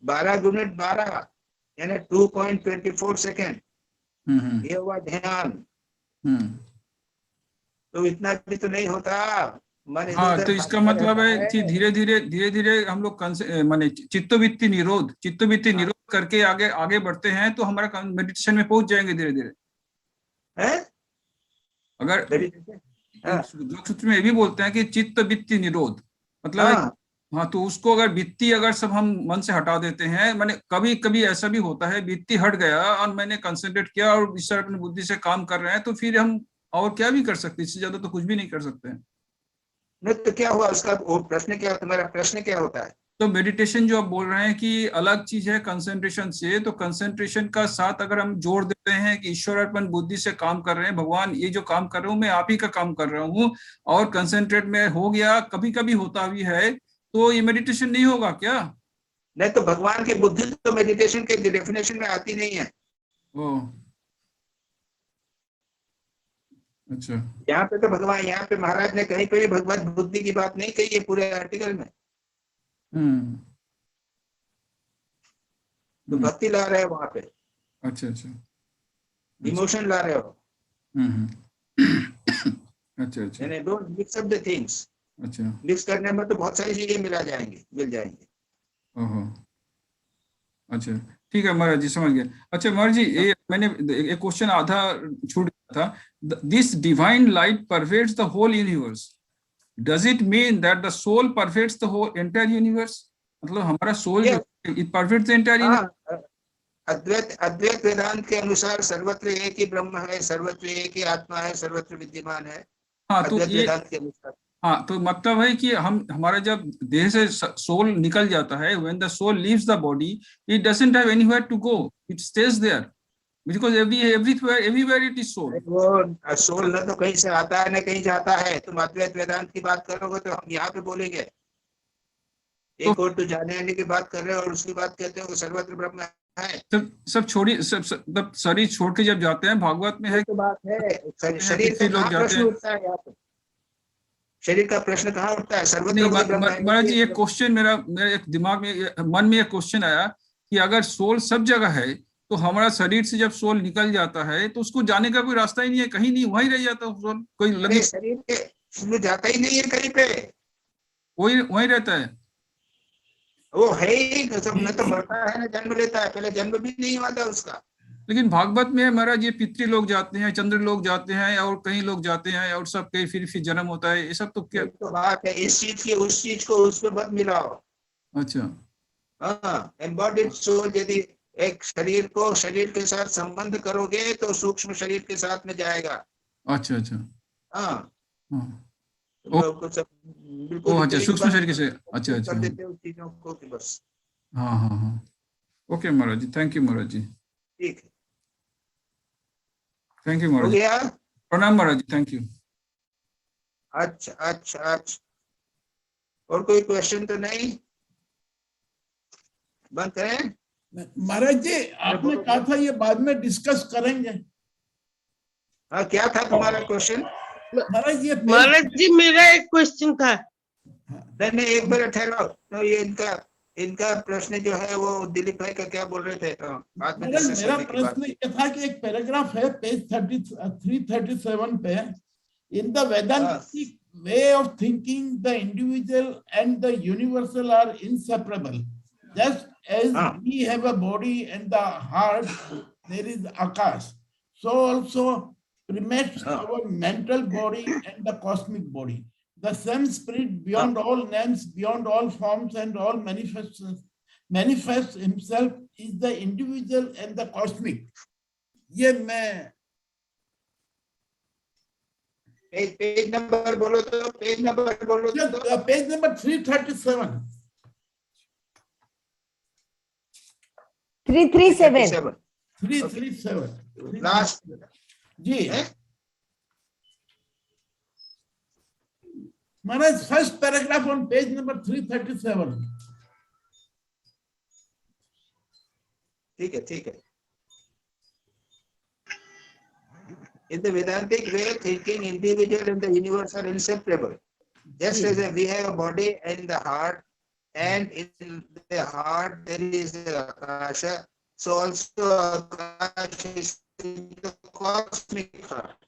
12 गुणित 12 यानी 2.24 सेकेंड, ये हुआ ध्यान। तो इतना भी तो नहीं होता। मन हाँ, तो इसका मतलब है कि धीरे धीरे हम लोग माने चित्तवृत्ति निरोध करके आगे बढ़ते हैं, तो हमारा मेडिटेशन में पहुंच जाएंगे धीरे धीरे। अगर योग सूत्र में ये भी बोलते हैं कि चित्तवृत्ति निरोध मतलब हाँ, तो उसको अगर वित्ती अगर सब हम मन से हटा देते हैं, माने कभी कभी ऐसा भी होता है वित्ती हट गया और मैंने कंसंट्रेट किया और इस तरह अपनी बुद्धि से काम कर रहे हैं, तो फिर हम और क्या भी कर सकते हैं, इससे ज्यादा तो कुछ भी नहीं कर सकते हैं। नहीं तो क्या हुआ उसका? प्रश्न क्या, तुम्हारा प्रश्न क्या होता है? तो मेडिटेशन जो आप बोल रहे हैं कि अलग चीज है कंसंट्रेशन से, तो कंसंट्रेशन का साथ अगर हम जोड़ देते हैं कि ईश्वरार्पण बुद्धि से काम कर रहे हैं, भगवान ये जो काम कर रहा हूँ मैं आप ही का काम कर रहा हूँ, और कंसंट्रेट में हो गया, कभी कभी होता भी है, तो ये मेडिटेशन नहीं होगा क्या? नहीं तो भगवान की बुद्धि तो मेडिटेशन के डेफिनेशन में आती नहीं है। अच्छा, यहाँ पे तो भगवान, यहाँ पे महाराज ने कहीं पे भी भगवत बुद्धि की बात नहीं कही है पूरे आर्टिकल में। तो भक्ति ला रहे हो वहां पे। अच्छा, इमोशन ला रहे हो। अच्छा, यानी don't mix up the things. अच्छा, मिक्स करने में तो बहुत सारी चीजें मिल जाएंगी। अच्छा ठीक है महाराज जी, समझ गए। अच्छा महाराज जी, ये मैंने एक क्वेश्चन आधा छूट गया था। This divine light pervades the whole universe, does it mean that the soul pervades the whole entire universe? मतलब हमारा सोल जो it pervades the entire universe. Advaita Vedanta के अनुसार सर्वत्र एक ही ब्रह्म है, सर्वत्र एक ही आत्मा है, सर्वत्र विद्यमान है। हाँ तो अद्वैत ये, वेदांत के अनुसार हाँ तो मतलब है कि हमारा जब देह से सोल निकल जाता है, when the soul leaves the body, it doesn't have anywhere to go, it stays there because everywhere it is soul. वो सोल न तो कहीं से आता है न कहीं जाता है। तुम अद्वैत वेदांत की बात करोगे तो हम यहाँ पे बोलेंगे एक और तो जाने आने की बात कर रहे हो और उसकी बात कहते हो कि सर्वत्र ब्रह्म है। सब छोड़ी, सब शरीर छोड़ के जब जाते हैं, भागवत में है तो बात है शरीर का लोग कहाँ जाते प्रश्न हैं। उठता है यहाँ पे? शरीर का प्रश्न कहाँ उठता है? सर्वत्र नहीं कोई ब्रह्म है। महाराज जी, एक क्वेश्चन मेरे एक दिमाग में, मन में एक क्वेश्चन आया कि अगर सोल सब जगह है तो हमारा शरीर से जब सोल निकल जाता है तो उसको जाने का कोई रास्ता ही नहीं है, कहीं नहीं, वहीं रह जाता है सोल, कोई लगी अरे शरीर के उसमें जाता ही नहीं है कहीं पे, वहीं रहता है। वो है ही न तो मरता है न जन्म लेता है, पहले जन्म भी नहीं हुआ था उसका। लेकिन भागवत में महाराज ये पितृ लोग जाते हैं, चंद्र लोग जाते हैं और कई लोग जाते हैं और सब कहीं फिर जन्म होता है, ये सब तो क्या तो बात है इस चीज की उस चीज को उस पे मत मिलाओ। अच्छा हाँ, एम्बॉडीड सोल यदि एक शरीर को शरीर के साथ संबंध करोगे तो सूक्ष्म शरीर के साथ में जाएगा। अच्छा अच्छा हाँ अच्छा, सूक्ष्म शरीर के से, अच्छा अच्छा कर देते हो चीजों को कि बस। हाँ हाँ हाँ, okay Maharaj ji, thank you Maharaj ji, ठीक है, थैंक यू हो महाराज जी, गया। प्रणाम महाराज जी, थैंक यू। अच्छा अच्छा अच्छा, और कोई क्वेश्चन तो नहीं? बंद करें? महाराज जी आपने कहा था ये बाद में डिस्कस करेंगे। हाँ, क्या था तुम्हारा क्वेश्चन? महाराज जी मेरा एक क्वेश्चन था। नहीं एक बार ठहराओ, तो ये इनका प्रश्न जो है वो दिलीप भाई का क्या बोल रहे थे? तो बाद में मेरा प्रश्न ये था कि एक पैराग्राफ है पेज 337 पे, in the Vedantic way of thinking the individual and the universal are inseparable, just as we have a body and the heart there is akash, so also permeates our mental body and the cosmic body. The same spirit beyond all names, beyond all forms and all manifests himself is the individual and the cosmic. ये मैं page number बोलो तो, page number बोलो तो। Page number 337 last जी महाराज, first paragraph on page number 337। ठीक है ठीक है। In the Vedantic way, thinking individual and the universe are inseparable. Just as we have a body and the heart, and in the heart there is akasha, so also akasha is in the cosmic heart.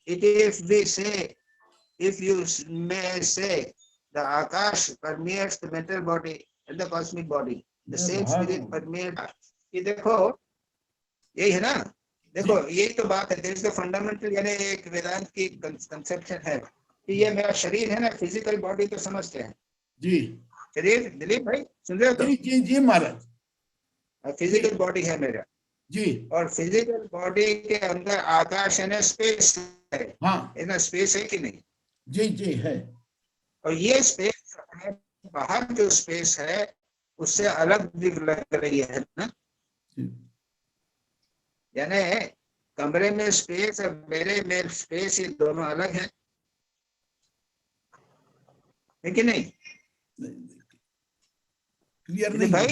If you may say, the akash permeates the mental body and the cosmic body, the same spirit permeates। ये देखो यही है ना, देखो यही तो बात है। देयर इज द फंडामेंटल, यानी एक वेदांत की कंसेप्शन है कि ये मेरा शरीर है ना, फिजिकल बॉडी तो समझते हैं जी शरीर। दिलीप भाई सुन रहे हो? तो जी जी महाराज, फिजिकल बॉडी है मेरा जी, और फिजिकल बॉडी के अंदर आकाश है ना, स्पेस है। हाँ ना, स्पेस है कि नहीं? जी जी है। और ये स्पेस है, बाहर जो स्पेस है उससे अलग लग रही है ना, यानी कमरे में स्पेस और मेरे में स्पेस, ये दोनों अलग हैं, है कि नहीं? क्लियर नहीं भाई?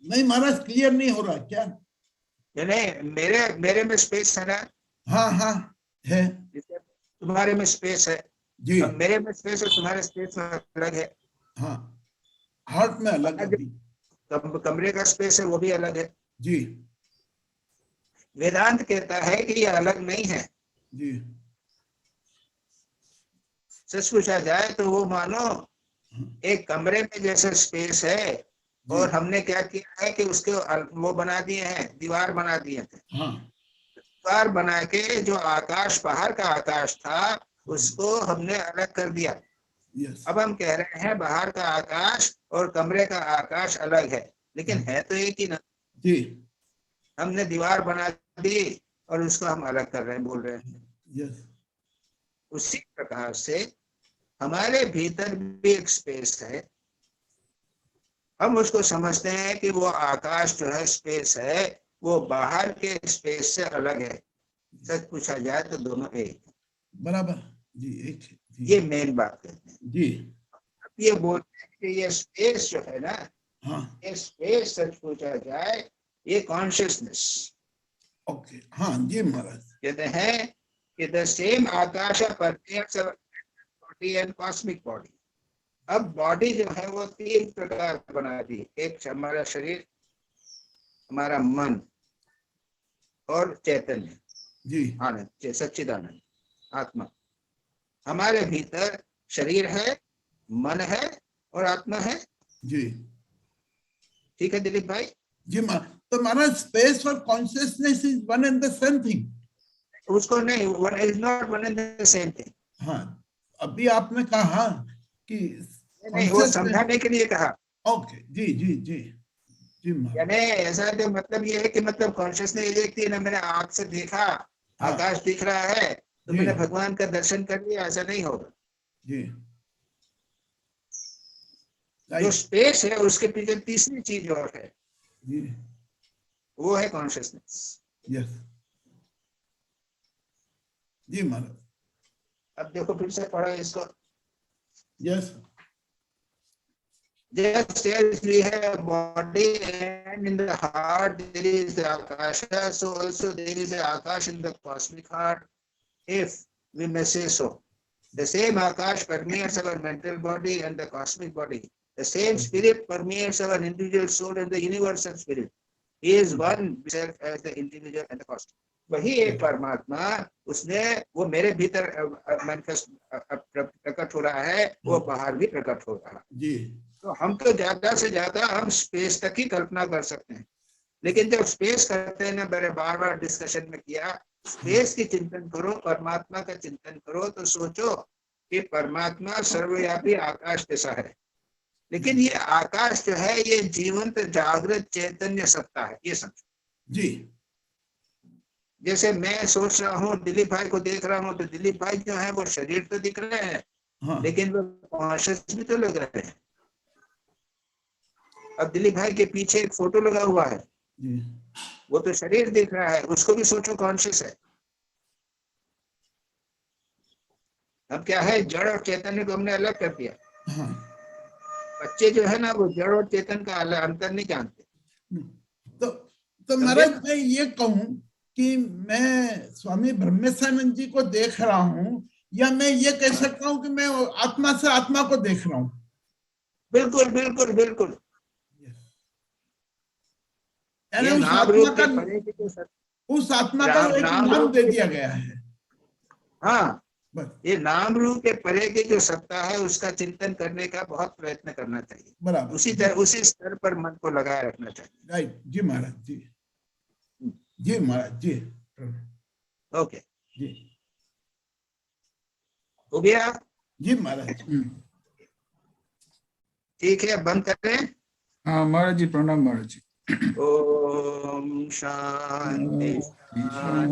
नहीं महाराज, क्लियर नहीं हो रहा क्या? यानी मेरे में स्पेस है ना? हाँ हाँ है। तुम्हारे में स्पेस है जी, मेरे में स्पेस और तुम्हारे स्पेस में अलग है। हाँ, हार्ट में अलग है, कमरे का स्पेस है वो भी अलग है जी। वेदांत कहता है कि ये अलग नहीं है जी। सच पूछा जाए तो वो मानो एक कमरे में जैसे स्पेस है, और हमने क्या किया है कि उसके वो बना दिए हैं, दीवार बना दिए थे। हाँ, दीवार बना के जो आकाश, बाहर का आकाश था, उसको हमने अलग कर दिया। यस, अब हम कह रहे हैं बाहर का आकाश और कमरे का आकाश अलग है, लेकिन है तो एक ही ना। जी, हमने दीवार बना दी और उसको हम अलग कर रहे हैं, बोल रहे हैं। यस, उसी प्रकार से हमारे भीतर भी एक स्पेस है। हम उसको समझते हैं कि वो आकाश जो है, स्पेस है, वो बाहर के स्पेस से अलग है। सच पूछा जाए तो दोनों एक है। बराबर जी, एक है, जी, ये मेन बात कहते हैं। जी, अब ये बोलते हैं कि ये स्पेस जो है ना, हाँ, ये स्पेस सच पूछा जाए, ये कॉन्शियसनेस। ओके, हाँ जी महाराज, कहते हैं कि the same Akash body and cosmic body. अब बॉडी जो है वो तीन प्रकार बना दी। एक हमारा शरीर, हमारा मन और चैतन्य, जी, आनंद, सच्चिदानंद, आत्मा। हमारे भीतर शरीर है, मन है और आत्मा है। जी, ठीक है दिलीप भाई? जी तो महाराज, स्पेस और consciousness is one and the same thing. उसको नहीं, one is not one and the same thing. हाँ, अभी आपने कहा कि नहीं, वो समझाने के लिए कहा। ओके, जी जी जी जी महाराज, यानी ऐसा तो मतलब ये है कि मतलब कॉन्शियसनेस ये देखती है ना, मैंने आंख से देखा, आकाश दिख रहा है तो जी। मैंने भगवान का दर्शन कर लिया, ऐसा नहीं होगा। जी, जो स्पेस है उसके पीछे तीसरी चीज और है, जी, वो है कॉन्शियसनेस। यस, जी महाराज, अब देखो फिर से पढ़ो इसको। Yes, Just as we have body and in the heart there is the akasha, so also there is the akash in the cosmic heart, if we may say so. The same akash permeates our mental body and the cosmic body. The same spirit permeates our individual soul and the universal spirit. He is one self as the individual and the cosmic. वही एक परमात्मा, उसने वो मेरे भीतर manifest प्रकट हो रहा है, वो बाहर भी प्रकट हो रहा है। जी, तो हम तो ज्यादा से ज्यादा हम स्पेस तक ही कल्पना कर सकते हैं, लेकिन जब स्पेस करते हैं ना, मैंने बार बार डिस्कशन में किया, स्पेस की चिंतन करो, परमात्मा का चिंतन करो, तो सोचो कि परमात्मा सर्वव्यापी आकाश जैसा है, लेकिन ये आकाश जो है ये जीवंत जागृत चैतन्य सत्ता है, ये समझो। जी, जैसे मैं सोच रहा हूँ, दिलीप भाई को देख रहा हूँ, तो दिलीप भाई जो है वो शरीर तो दिख रहे हैं, हाँ, लेकिन वो कॉन्शियस भी तो लग रहे हैं। अब दिलीप भाई के पीछे एक फोटो लगा हुआ है, जी, वो तो शरीर दिख रहा है, उसको भी सोचो कॉन्शियस है। अब क्या है, जड़ और चैतन्य को हमने अलग कर दिया। हाँ, बच्चे जो है ना, वो जड़ और चेतन का अंतर नहीं जानते। तो महाराज मैं ये कहूं कि मैं स्वामी ब्रह्मेशानंद जी को देख रहा हूं, या मैं ये कह सकता हूं कि मैं आत्मा से आत्मा को देख रहा हूं? बिल्कुल बिल्कुल बिल्कुल। यानी ये उस नाम आत्मा रूप का, के परे की जो उस आत्मा का एक नाम नाम रूप दे के- दिया गया है। हाँ, बस, ये नाम रूप के परे की जो सत्ता है उसका चिंतन करने का बहुत प्रयत्न करना चाहिए। बराबर, उसी स्तर पर मन को लगाए रखना चाहिए। राइट, जी महाराज, जी जी महाराज, जी ओके, जी हो गया? जी महाराज, ठीक है, बंद करें। हाँ महाराज जी, प्रणाम महाराज जी। ओम शांति कृष्ण